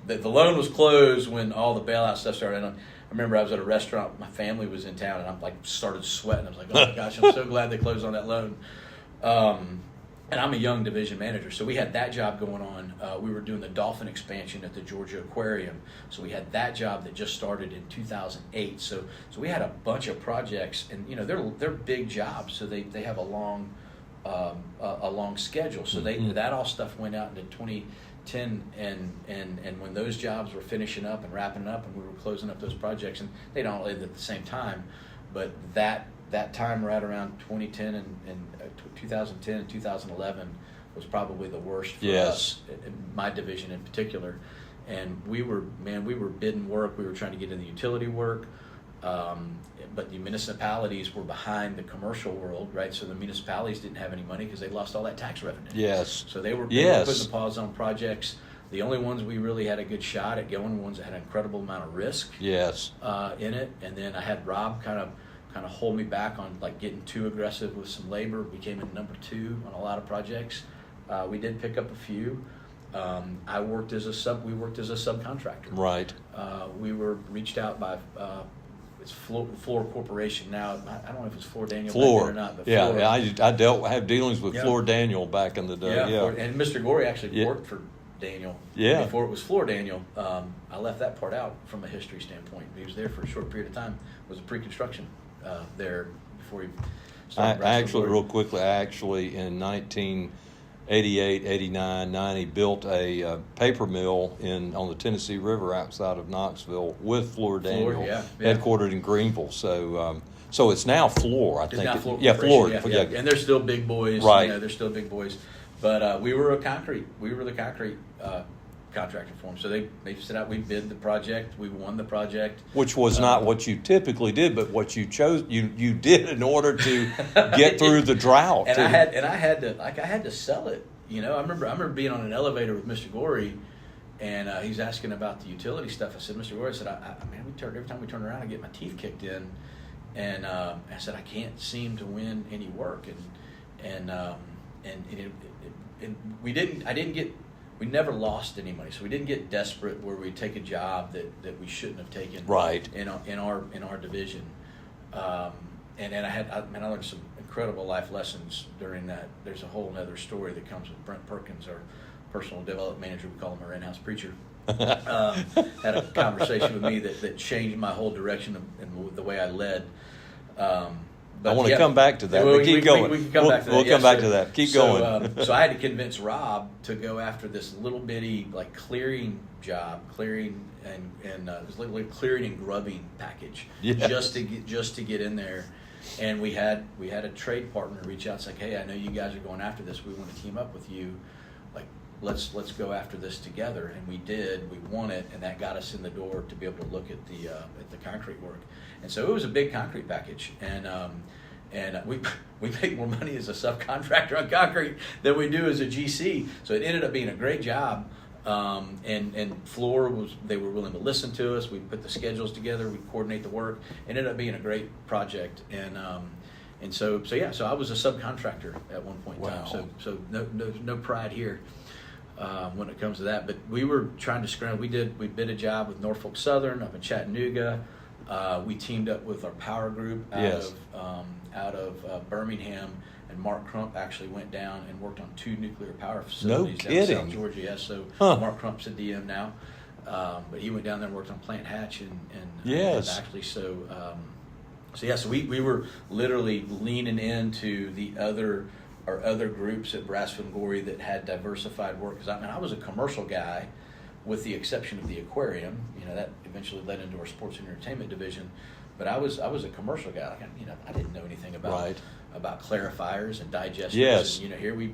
the loan was closed when all the bailout stuff started. And I remember I was at a restaurant, my family was in town, and I started sweating. I was like, oh my gosh, I'm so glad they closed on that loan. And I'm a young division manager, so we had that job going on. We were doing the dolphin expansion at the Georgia Aquarium, so we had that job that just started in 2008. So we had a bunch of projects, and they're big jobs, so they have a long schedule. So that all stuff went out into 2010, and when those jobs were finishing up and wrapping up, and we were closing up those projects, and they don't all end at the same time, but that time right around 2010 and 2010 and 2011 was probably the worst for us, in my division in particular. And we were bidding work. We were trying to get in the utility work, but the municipalities were behind the commercial world, right? So the municipalities didn't have any money because they lost all that tax revenue. Yes. So they were putting a pause on projects. The only ones we really had a good shot at going, ones that had an incredible amount of risk. Yes. In it, and then I had Rob kind of hold me back on getting too aggressive with some labor. We came in number 2 on a lot of projects. We did pick up a few. We worked as a subcontractor. Right. We were reached out by it's Floor Corporation now. I don't know if it's Floor Daniel back then or not. But I have dealings with Floor Daniel back in the day. Yeah. And Mr. Gorrie actually worked for Daniel. Yeah. Before it was Floor Daniel, I left that part out from a history standpoint. He was there for a short period of time. It was a pre-construction there before he started. Real quickly, in 1988, 89, 90, built a paper mill on the Tennessee River outside of Knoxville with Floor Daniel, headquartered in Greenville. So it's now Floor, I think. Now Floor. Floor. Yeah. And they're still big boys. Right. They're still big boys. But we were the concrete contractor for them. So they set out, we bid the project, we won the project. Which was not what you typically did, but what you chose, you did in order to get through the drought. And I had to sell it. I remember being on an elevator with Mr. Gorrie, and he's asking about the utility stuff. I said, Mr. Gorrie, I said, every time we turn around, I get my teeth kicked in, and I said, I can't seem to win any work, and we never lost any money, so we didn't get desperate where we take a job that we shouldn't have taken. Right. In our division, and then I learned some incredible life lessons during that. There's a whole other story that comes with Brent Perkins, our personal development manager. We call him our in-house preacher. Had a conversation with me that changed my whole direction and the way I led. I want to come back to that. Keep going. We can come back to that. We'll come back to that. Keep going. So I had to convince Rob to go after this little bitty clearing job, clearing and it was like clearing and grubbing package, just to get in there. And we had a trade partner reach out and say, hey, I know you guys are going after this. We want to team up with you. Let's go after this together. And we did. We won it, and that got us in the door to be able to look at the concrete work. And so it was a big concrete package, and we make more money as a subcontractor on concrete than we do as a GC. So it ended up being a great job. And Floor they were willing to listen to us. We put the schedules together. We coordinate the work. It ended up being a great project. And so I was a subcontractor at one point in time. So no pride here when it comes to that. But we were trying to scramble. We bid a job with Norfolk Southern up in Chattanooga. We teamed up with our power group out of Birmingham. And Mark Crump actually went down and worked on 2 nuclear power facilities down in South Georgia. Yes, so Mark Crump's a DM now, but he went down there and worked on Plant Hatch and actually so we were literally leaning into our other groups at Brasfield Gorrie that had diversified work. Because I was a commercial guy, with the exception of the aquarium. That eventually led into our sports and entertainment division. But I was a commercial guy. I didn't know anything about clarifiers and digesters. Yes. And, here we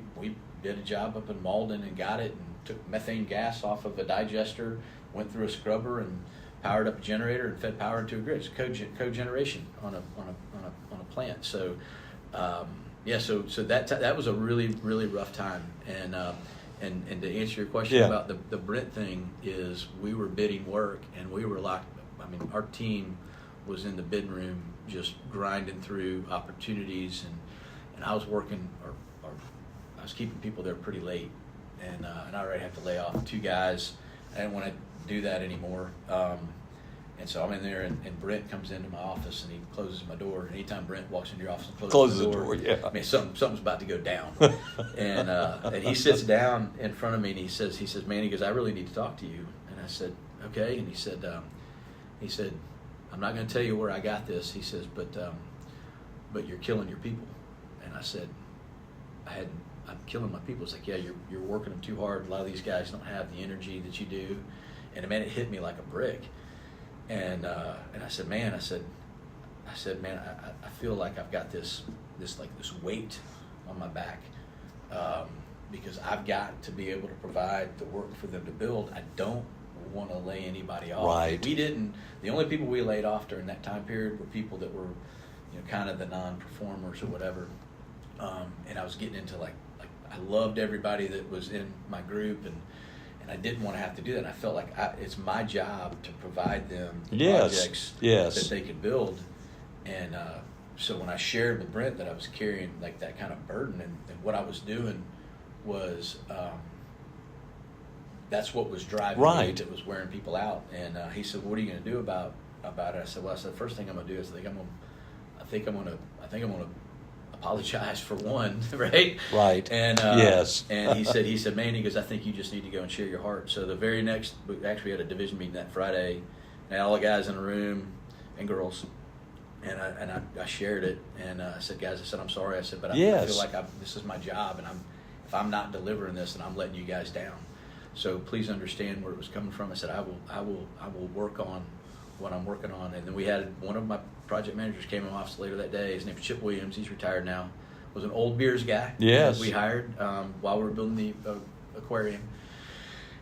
did a job up in Malden and got it and took methane gas off of a digester, went through a scrubber and powered up a generator and fed power into a grid. It's cogeneration on a plant. So so that was a really, really rough time. And to answer your question about the Brent thing, is we were bidding work and we were locked. Our team was in the bid room just grinding through opportunities, and I was working or I was keeping people there pretty late, and I already had to lay off 2 guys. I didn't want to do that anymore, and so I'm in there, and Brent comes into my office and he closes my door. Anytime Brent walks into your office and closes the door, something's about to go down. And he sits down in front of me and he says, man, he goes, I really need to talk to you. And I said, okay. And he said, I'm not going to tell you where I got this. He says, but you're killing your people. And I said, I'm killing my people. It's like, yeah, you're working them too hard. A lot of these guys don't have the energy that you do. And man, it hit me like a brick. And I said, man, I feel like I've got this weight on my back, because I've got to be able to provide the work for them to build. I don't want to lay anybody off. Right. The only people we laid off during that time period were people that were, kind of the non-performers or whatever. And I was getting into I loved everybody that was in my group, and I didn't want to have to do that. And I felt like it's my job to provide them the projects that they could build. And so when I shared with Brent that I was carrying that kind of burden, and what I was doing was that's what was driving me, that was wearing people out. And he said, "What are you going to do about it?" I said, "Well, the first thing I'm going to do is I think I'm going to apologize for one, right? Right. And yes. And he said, man, he goes, I think you just need to go and share your heart. So the very next, we actually had a division meeting that Friday, and all the guys in the room and girls, and I shared it, and I said, guys, I said, I'm sorry. I said, but I feel like this is my job, and if I'm not delivering this, then I'm letting you guys down. So please understand where it was coming from. I said, I will work on what I'm working on. And then we had one of my project managers came in my office later that day. His name is Chip Williams. He's retired now. Was an old beers guy. Yes. We hired while we were building the aquarium.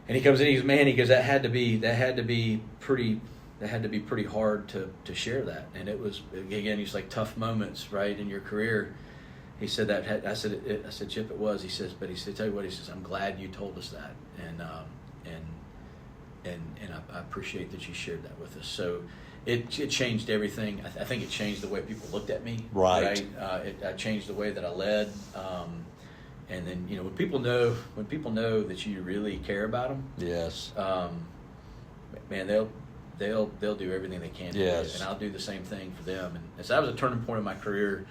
And he comes in. He goes, man. He goes, that had to be pretty hard to share that. And it was, again, he's like tough moments, right, in your career. He said that. I said, Chip, it was. He says, but he said, tell you what. He says, I'm glad you told us that, and I appreciate that you shared that with us. So it changed everything. I think it changed the way people looked at me. Right. It changed the way that I led. And then when people know that you really care about them. Yes. Man, they'll do everything they can. Yes. And I'll do the same thing for them. And so that was a turning point in my career.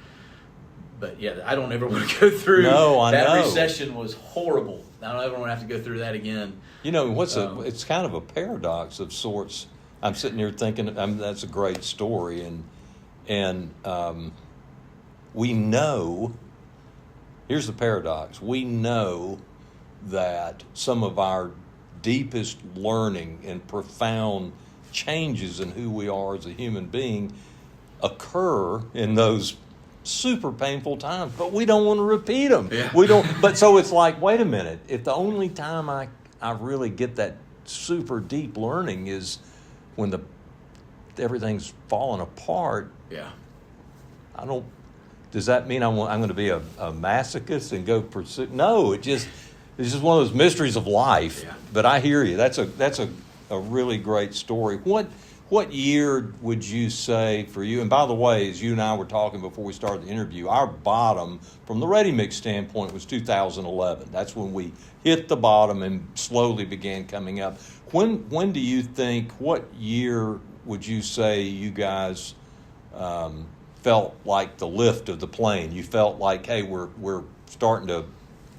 But yeah, I don't ever want to go through. No, I know. That recession was horrible. I don't ever want to have to go through that again. It's kind of a paradox of sorts. I'm sitting here thinking, that's a great story, and we know. Here's the paradox: we know that some of our deepest learning and profound changes in who we are as a human being occur in those super painful times, but we don't want to repeat them. Yeah. We don't. But so it's like, wait a minute. If the only time I really get that super deep learning is when everything's falling apart. Yeah. Does that mean I'm going to be a masochist and go pursue? No, it's just one of those mysteries of life. Yeah. But I hear you. That's a really great story. What year would you say for you? And by the way, as you and I were talking before we started the interview, our bottom from the ready mix standpoint was 2011. That's when we hit the bottom and slowly began coming up. When do you think? What year would you say you guys felt like the lift of the plane? You felt like, hey, we're starting to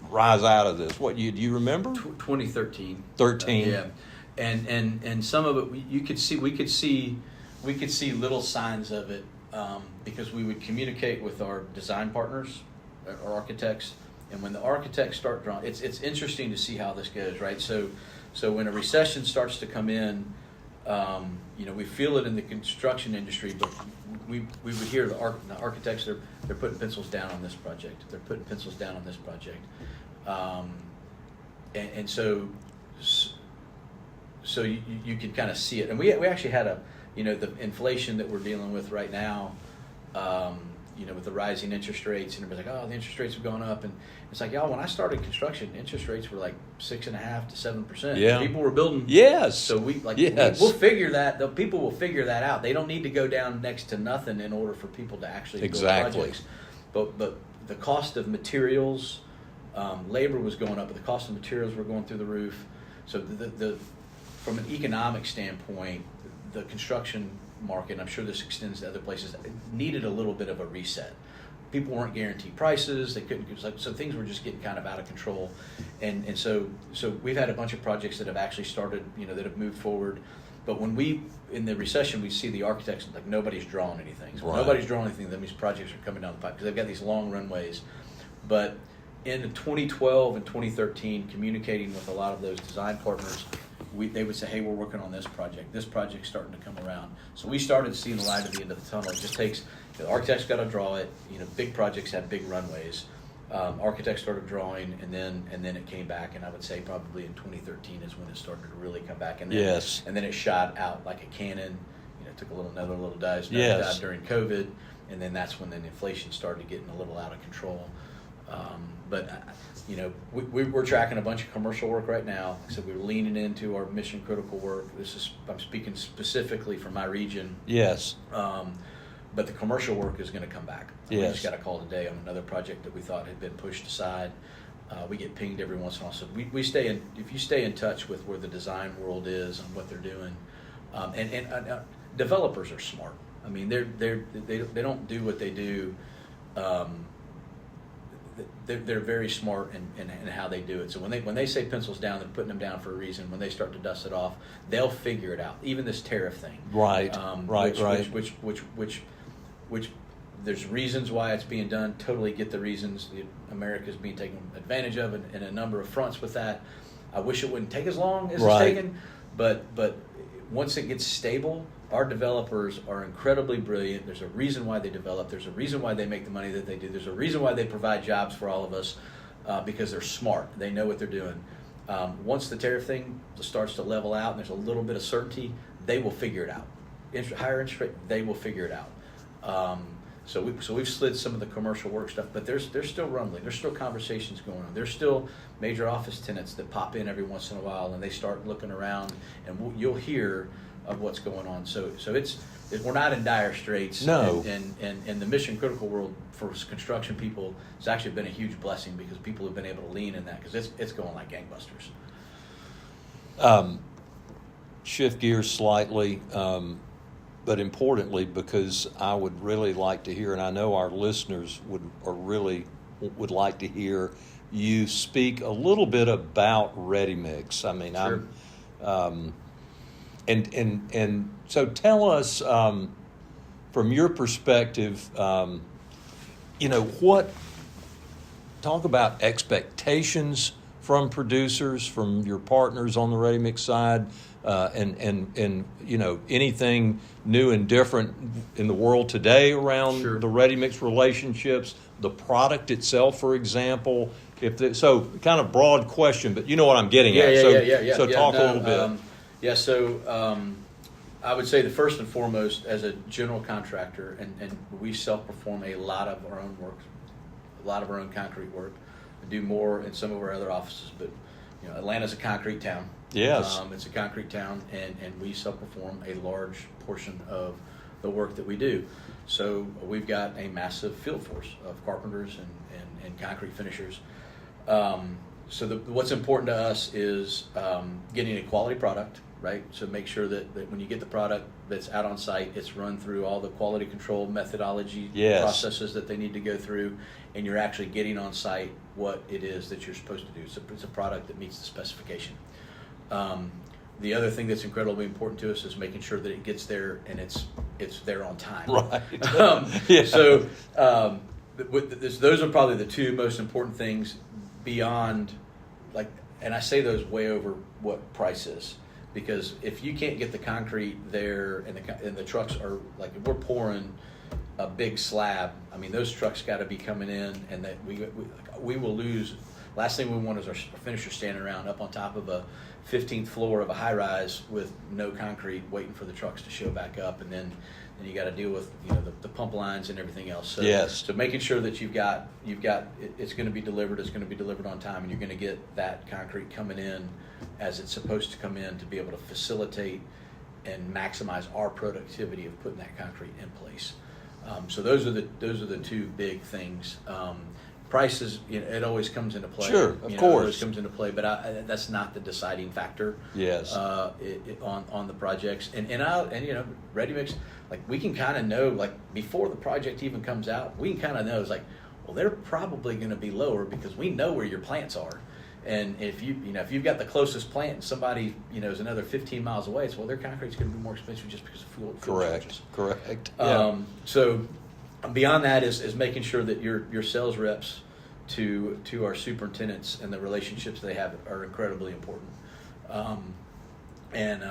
rise out of this. What year do you remember? 2013. 13. Yeah. And some of it we could see little signs of it because we would communicate with our design partners, our architects, and when the architects start drawing, it's interesting to see how this goes, right? So when a recession starts to come in, we feel it in the construction industry, but we would hear the architects they're putting pencils down on this project. They're putting pencils down on this project, and so you can kind of see it. And we actually had the inflation that we're dealing with right now, with the rising interest rates, and everybody's like, oh, the interest rates have gone up. And it's like, y'all, when I started construction, interest rates were like 6.5% to 7%. Yeah. People were building. Yes. So yes. we'll figure that. The people will figure that out. They don't need to go down next to nothing in order for people to actually build projects. But the cost of materials, labor was going up, but the cost of materials were going through the roof. So from an economic standpoint, the construction market, and I'm sure this extends to other places, needed a little bit of a reset. People weren't guaranteed prices. They couldn't, so things were just getting kind of out of control. And so we've had a bunch of projects that have actually started, that have moved forward. But when in the recession, we see the architects, like nobody's drawing anything. So right. Nobody's drawing anything, that means projects are coming down the pipe because they've got these long runways. But in 2012 and 2013, communicating with a lot of those design partners, they would say, hey, we're working on this project. This project's starting to come around. So we started seeing the light at the end of the tunnel. It just takes, the architect's got to draw it. Big projects have big runways. Architects started drawing, and then it came back. And I would say probably in 2013 is when it started to really come back. And then, yes. And then it shot out like a cannon. It took another little dive during COVID. And then that's when the inflation started getting a little out of control. We're tracking a bunch of commercial work right now. So we're leaning into our mission critical work. I'm speaking specifically for my region. Yes. But the commercial work is going to come back. Yes. We just got a call today on another project that we thought had been pushed aside. We get pinged every once in a while. So we stay in. If you stay in touch with where the design world is and what they're doing, and developers are smart. I mean, they don't do what they do they're very smart in how they do it. So when they say pencils down, they're putting them down for a reason. When they start to dust it off, they'll figure it out. Even this tariff thing, right. Which there's reasons why it's being done. Totally get the reasons. America's being taken advantage of in a number of fronts with that. I wish it wouldn't take as long as it's taken, but once it gets stable, our developers are incredibly brilliant. There's a reason why they develop. There's a reason why they make the money that they do. There's a reason why they provide jobs for all of us, because they're smart. They know what they're doing. Once the tariff thing starts to level out and there's a little bit of certainty, they will figure it out. Higher interest rate, they will figure it out. So we've slid some of the commercial work stuff, but there's still rumbling. There's still conversations going on. There's still major office tenants that pop in every once in a while, and they start looking around, and you'll hear of what's going on. So we're not in dire straits. No. And the mission critical world for construction people has actually been a huge blessing, because people have been able to lean in that, because it's going like gangbusters. Shift gears slightly. But importantly, because I would really like to hear, and I know our listeners would like to hear you speak a little bit about Ready Mix. I mean, sure. And so tell us, from your perspective, talk about expectations from producers, from your partners on the Ready Mix side. And anything new and different in the world today around Sure. the ready mix relationships, the product itself, for example. So kind of broad question, but you know what I'm getting at. So talk a little bit. I would say the first and foremost, as a general contractor, and we self-perform a lot of our own work, a lot of our own concrete work. We do more in some of our other offices, but Atlanta's a concrete town. Yes. It's a concrete town, and we self-perform a large portion of the work that we do. So we've got a massive field force of carpenters and concrete finishers. What's important to us is getting a quality product, right? So make sure that when you get the product that's out on site, it's run through all the quality control methodology processes that they need to go through, and you're actually getting on site what it is that you're supposed to do. So it's a product that meets the specification. The other thing that's incredibly important to us is making sure that it gets there and it's there on time. Right. So those are probably the two most important things beyond, and I say those way over what price is, because if you can't get the concrete there and the trucks are if we're pouring a big slab, I mean those trucks got to be coming in, and that we will lose. Last thing we want is our finisher standing around up on top of a 15th floor of a high rise with no concrete, waiting for the trucks to show back up, and then you got to deal with the pump lines and everything else. So, yes. So making sure that you've got it's going to be delivered. It's going to be delivered on time, and you're going to get that concrete coming in as it's supposed to come in to be able to facilitate and maximize our productivity of putting that concrete in place. So those are the two big things. Prices, it always comes into play. Sure, of course. It always comes into play, but that's not the deciding factor. Yes. On the projects, and Ready Mix, we can kind of know, before the project even comes out, we can kind of know, well, they're probably going to be lower because we know where your plants are. And if you've got the closest plant and somebody is another 15 miles away, it's their concrete's going to be more expensive just because of fuel charges. Correct. So beyond that is making sure that your sales reps to our superintendents and the relationships they have are incredibly important. And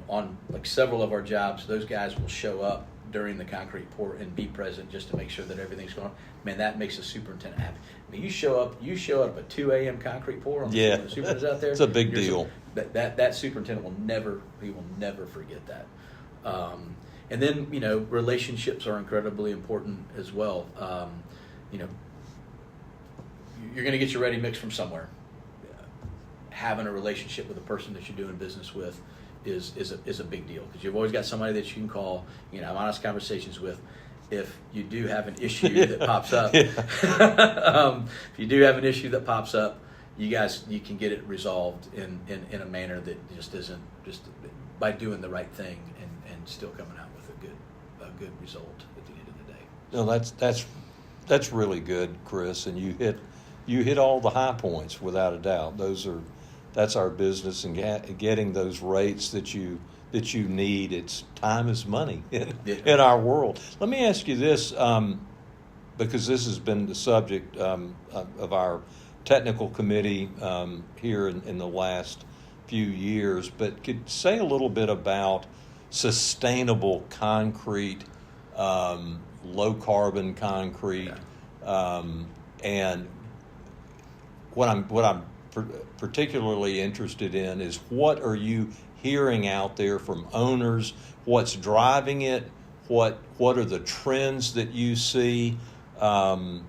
on several of our jobs, those guys will show up during the concrete pour and be present just to make sure that everything's going on. Man, that makes a superintendent happy. I mean, you show up at 2 a.m. concrete pour on the superintendent's out there. It's a big deal. That superintendent will never forget that. And then, relationships are incredibly important as well. You're going to get your ready mix from somewhere. Having a relationship with a person that you're doing business with is a big deal, because you've always got somebody that you can call, have honest conversations with. If you do have an issue that pops up, if you do have an issue that pops up, you can get it resolved in a manner that just isn't just by doing the right thing and still coming out with a good result at the end of the day. No, that's That's really good, Chris, and you hit all the high points without a doubt. That's our business, and getting those rates that you need. It's time is money in our world. Let me ask you this, because this has been the subject of our technical committee here in the last few years. But could say a little bit about sustainable concrete, low carbon concrete, and what I'm particularly interested in is what are you hearing out there from owners? What's driving it? What are the trends that you see? And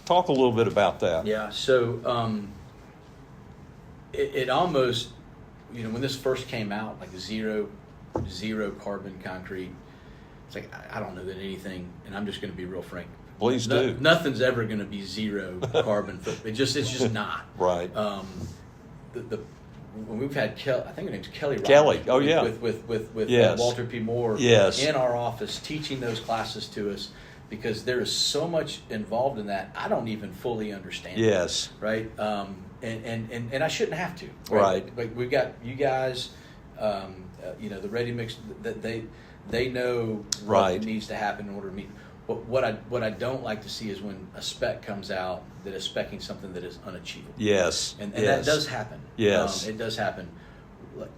talk a little bit about that. Yeah. So it almost, when this first came out, like zero carbon concrete. It's like I don't know that anything, and I'm just going to be real frank. Please do. Nothing's ever going to be zero carbon footprint. It's just not. Right. When we've had I think her name's Kelly. Kelly. Oh yeah. With yes. Walter P. Moore. Yes. In our office, teaching those classes to us, because there is so much involved in that I don't even fully understand. Yes. It, right. And I shouldn't have to. Right. Like we've got you guys. The ready mix that they know what needs to happen in order to meet. But what I don't like to see is when a spec comes out that is speccing something that is unachievable. Yes. And yes. that does happen. Yes. It does happen.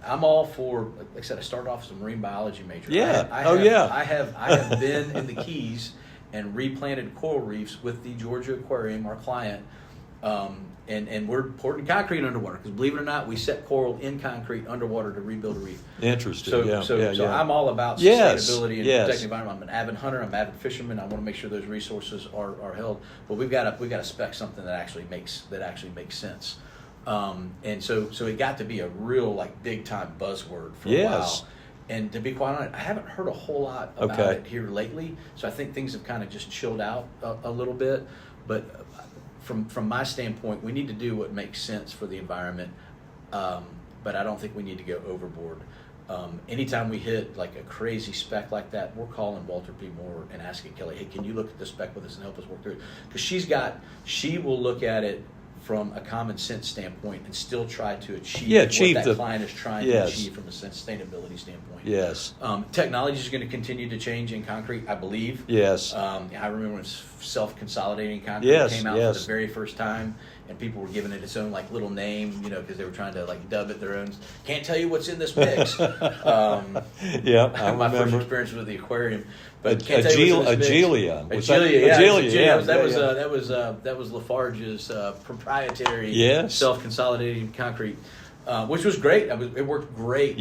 I'm all for, like I said, I started off as a marine biology major. Yeah. I have been in the Keys and replanted coral reefs with the Georgia Aquarium, our client. And we're pouring concrete underwater because, believe it or not, we set coral in concrete underwater to rebuild a reef. Interesting. So I'm all about sustainability and protecting the environment. I'm an avid hunter. I'm an avid fisherman. I want to make sure those resources are held. But we've got to spec something that actually makes sense. And so it got to be a real big time buzzword for a while. And to be quite honest, I haven't heard a whole lot about it here lately. So I think things have kind of just chilled out a little bit. But from my standpoint, we need to do what makes sense for the environment, but I don't think we need to go overboard. Anytime we hit like a crazy spec like that, we're calling Walter P. Moore and asking Kelly, hey, can you look at the spec with us and help us work through it? Because she will look at it from a common sense standpoint and still try to achieve what that client is trying to achieve from a sustainability standpoint. Yes. Technology is going to continue to change in concrete, I believe. Yes. I remember when self-consolidating concrete came out for the very first time, and people were giving it its own little name, because they were trying to dub it their own. Can't tell you what's in this mix. I my first experience with the aquarium, but can't tell you what's in this mix. Agilia. That was Lafarge's proprietary self-consolidating concrete. Which was great. It worked great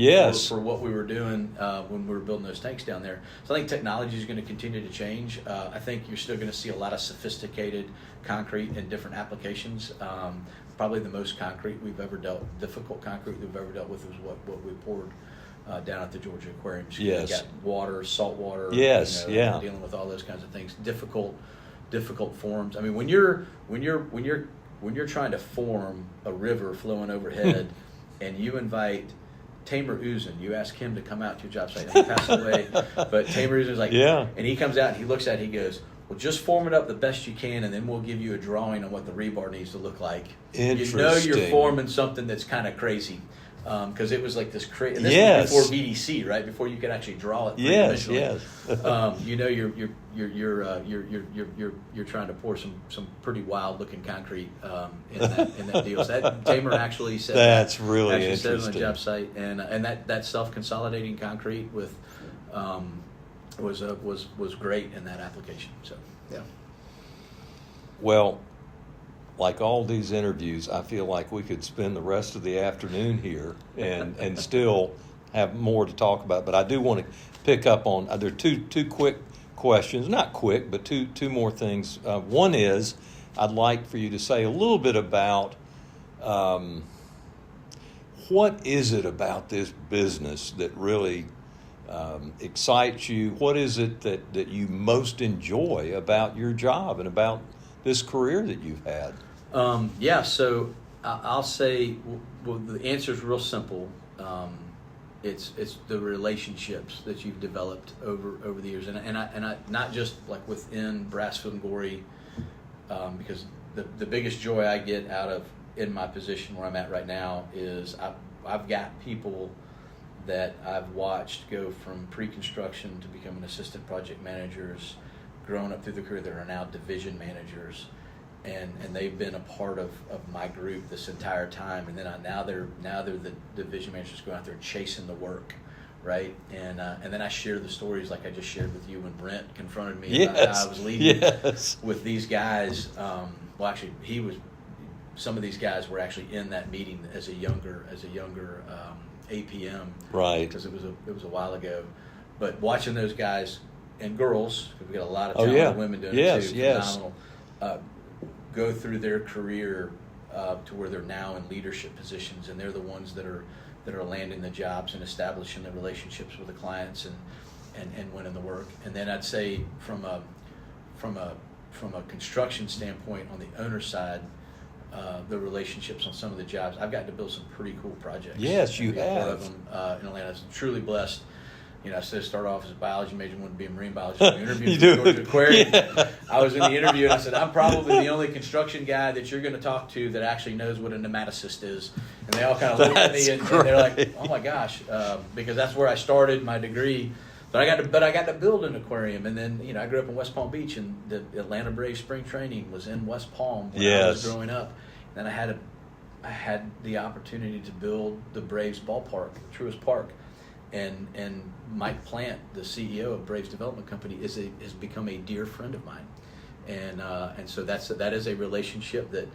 for what we were doing when we were building those tanks down there. So I think technology is going to continue to change. I think you're still going to see a lot of sophisticated concrete in different applications. Probably the most difficult concrete we've ever dealt with was what we poured down at the Georgia Aquarium. So you got water, salt water. Dealing with all those kinds of things. Difficult forms. I mean, when you're trying to form a river flowing overhead, and you invite Tamer Uzun, you ask him to come out to your job site. And he passed away, but Tamer Uzun's and he comes out and he looks at it, he goes, well, just form it up the best you can, and then we'll give you a drawing on what the rebar needs to look like. Interesting. You're forming something that's kind of crazy. Because it was like this crazy. And this was before VDC, right? Before you could actually draw it. Yes. You're trying to pour some pretty wild looking concrete in that deal. So that Tamer actually said that's really interesting. Said on the job site, and that self consolidating concrete with was great in that application. So yeah. Well, like all these interviews, I feel like we could spend the rest of the afternoon here and still have more to talk about. But I do want to pick up on there are two quick questions, not quick, but two more things. One is I'd like for you to say a little bit about what is it about this business that really excites you? What is it that you most enjoy about your job and about this career that you've had? So I'll say, well, the answer is real simple. it's the relationships that you've developed over the years, and I not just like within Brasfield and Gorrie, because the biggest joy I get out of in my position where I'm at right now is I've got people that I've watched go from pre-construction to becoming assistant project managers, growing up through the career that are now division managers, and they've been a part of my group this entire time. And then now they're the division managers going out there chasing the work, right? And then I share the stories like I just shared with you when Brent confronted me about how I was leaving with these guys. Well, actually, some of these guys were actually in that meeting as a younger APM, right? Because it was a while ago. But watching those guys and girls, we got a lot of talented women doing it too, phenomenal, go through their career to where they're now in leadership positions, and they're the ones that are landing the jobs and establishing the relationships with the clients and winning the work. And then I'd say from a construction standpoint on the owner side, the relationships on some of the jobs, I've gotten to build some pretty cool projects. Yes, you have. Part of them in Atlanta. I was truly blessed. You know, I started off as a biology major, wanted to be a marine biologist. I interviewed with Georgia Aquarium. Yeah. I was in the interview and I said, I'm probably the only construction guy that you're going to talk to that actually knows what a nematocyst is. And they all kind of looked at me and they're like, oh my gosh, because that's where I started my degree. But I got to build an aquarium, and then I grew up in West Palm Beach, and the Atlanta Braves spring training was in West Palm when I was growing up. And then I had the opportunity to build the Braves ballpark, Truist Park, and Mike Plant, the CEO of Braves Development Company, has become a dear friend of mine, and so that is a relationship that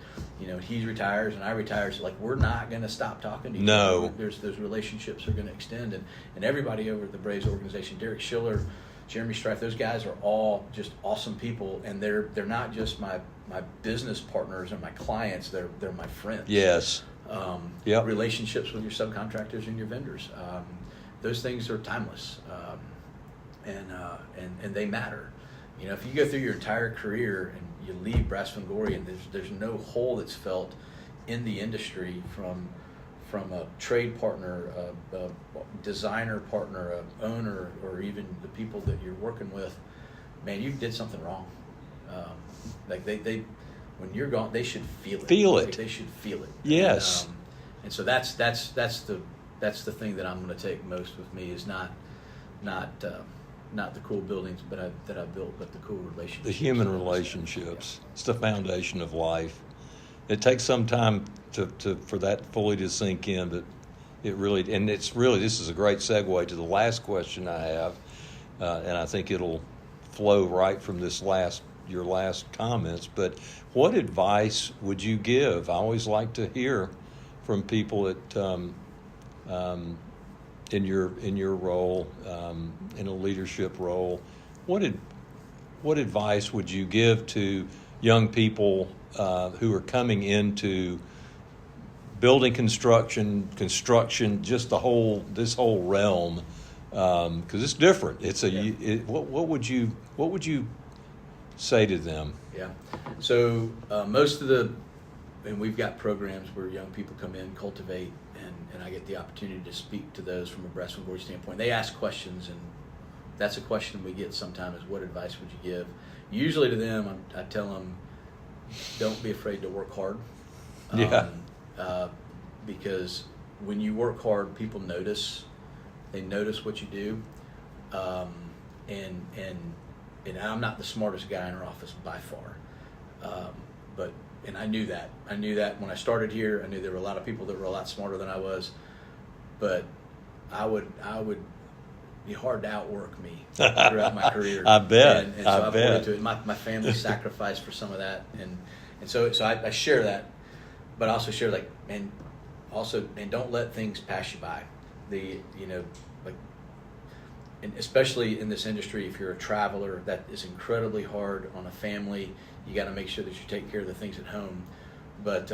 he retires and I retire. So like we're not going to stop talking to each other. There's relationships that are going to extend, and everybody over at the Braves organization, Derek Schiller, Jeremy Strife, those guys are all just awesome people, and they're not just my business partners and my clients. They're my friends. Yes. Relationships with your subcontractors and your vendors. Those things are timeless, and they matter. If you go through your entire career and you leave Brasfield Gorrie, and there's no hole that's felt in the industry from a trade partner, a designer partner, a owner, or even the people that you're working with, man, you did something wrong. Like they when you're gone, they should feel it. Like they should feel it. Yes. And so that's the thing that I'm going to take most with me is not the cool buildings that I built, but the cool relationships. The human relationships. Yeah. It's the foundation of life. It takes some time for that fully to sink in, but this is a great segue to the last question I have, and I think it'll flow right from your last comments. But what advice would you give? I always like to hear from people in your role, in a leadership role. What advice would you give to young people who are coming into building construction, just this whole realm? Because it's different. What would you say to them? Yeah. So and we've got programs where young people come in, cultivate, and I get the opportunity to speak to those from a Brasfield Gorrie standpoint. They ask questions, and that's a question we get sometimes is, what advice would you give? Usually to them, I tell them, don't be afraid to work hard. Because when you work hard, people notice. They notice what you do. And I'm not the smartest guy in our office by far. And I knew that. I knew that when I started here. I knew there were a lot of people that were a lot smarter than I was. But I would be hard to outwork me throughout my career. I bet. And so I've worked to it. My family sacrificed for some of that. And so I share that. But I also share and don't let things pass you by. And especially in this industry, if you're a traveler, that is incredibly hard on a family. You got to make sure that you take care of the things at home. But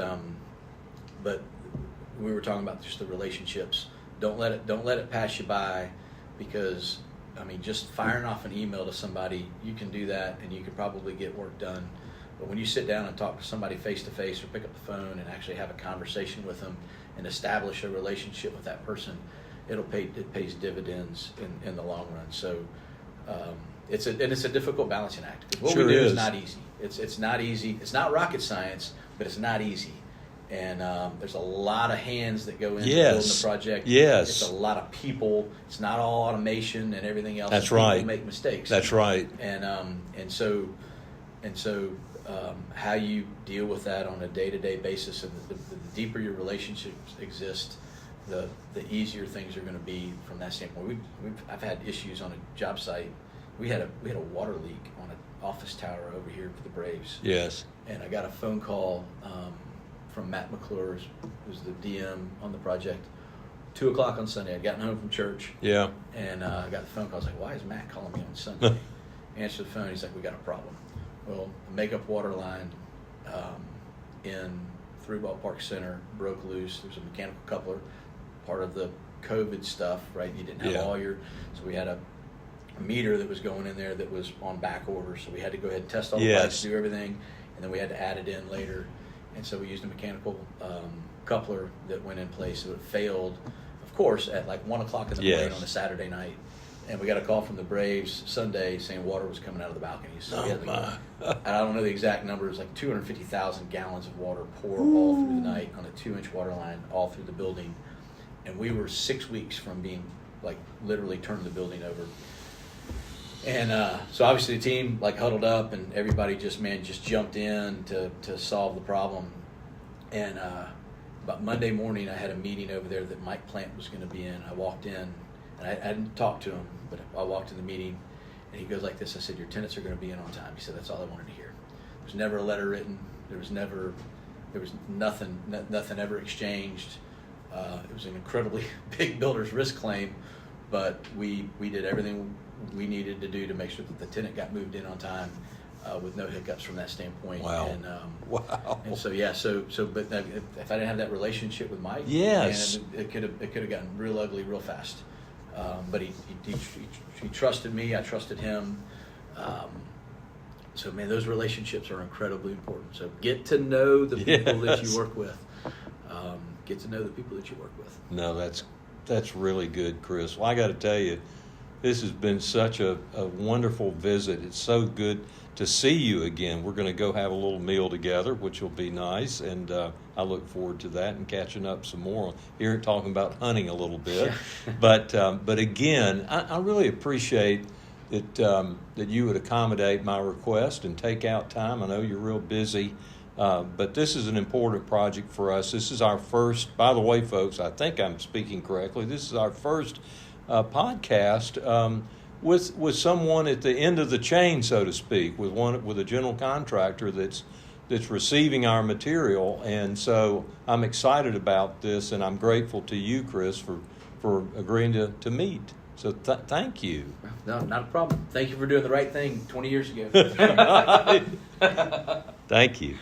we were talking about just the relationships. Don't let it pass you by, because just firing off an email to somebody, you can do that and you can probably get work done. But when you sit down and talk to somebody face to face, or pick up the phone and actually have a conversation with them and establish a relationship with that person, it pays dividends in the long run. So it's a difficult balancing act. What Sure we do is. is not easy. It's not easy. It's not rocket science, but it's not easy. And there's a lot of hands that go into building the project. Yes. It's a lot of people. It's not all automation and everything else. That's People right. make mistakes. That's right. And so how you deal with that on a day-to-day basis, and the deeper your relationships exist, the easier things are going to be from that standpoint. I've had issues on a job site. We had a water leak on an office tower over here for the Braves. Yes. And I got a phone call from Matt McClure, who's the DM on the project, 2:00 on Sunday. I'd gotten home from church. Yeah. And I got the phone call. I was like, why is Matt calling me on Sunday? Answered the phone. He's like, we got a problem. Well, a makeup water line in Three Ballpark Center broke loose. There's a mechanical coupler, part of the COVID stuff, right? You didn't have so we had a meter that was going in there that was on back order. So we had to go ahead and test all the pipes, do everything, and then we had to add it in later. And so we used a mechanical coupler that went in place. So it failed, of course, at like 1:00 in the morning on a Saturday night. And we got a call from the Braves Sunday saying water was coming out of the balconies. So we had I don't know the exact numbers, like 250,000 gallons of water pour all through the night on a 2-inch water line all through the building. And we were 6 weeks from being, like, literally turning the building over. And so obviously the team like huddled up, and everybody just jumped in to solve the problem. And about Monday morning, I had a meeting over there that Mike Plant was going to be in. I walked in, and I hadn't talked to him, but I walked in the meeting, and he goes like this. I said, your tenants are going to be in on time. He said, that's all I wanted to hear. There was never a letter written. There was nothing ever exchanged. It was an incredibly big builder's risk claim, but we did everything we needed to do to make sure that the tenant got moved in on time with no hiccups from that standpoint. Wow. And, Wow. And so but if I didn't have that relationship with Mike, Yes, man, it could have gotten real ugly real fast. But he trusted me. I trusted him. So man, those relationships are incredibly important. So get to know the people that you work with. No, that's really good, Chris. Well, I got to tell you, this has been such a wonderful visit. It's so good to see you again. We're going to go have a little meal together, which will be nice, and I look forward to that and catching up some more here and talking about hunting a little bit. But again, I really appreciate that you would accommodate my request and take out time. I know you're real busy, but this is an important project for us. This is our first, by the way, folks, I think I'm speaking correctly, this is our first podcast with someone at the end of the chain, so to speak, with a general contractor that's receiving our material. And so I'm excited about this, and I'm grateful to you, Chris, for agreeing to meet. So thank you. No, not a problem. Thank you for doing the right thing 20 years ago. Thank you.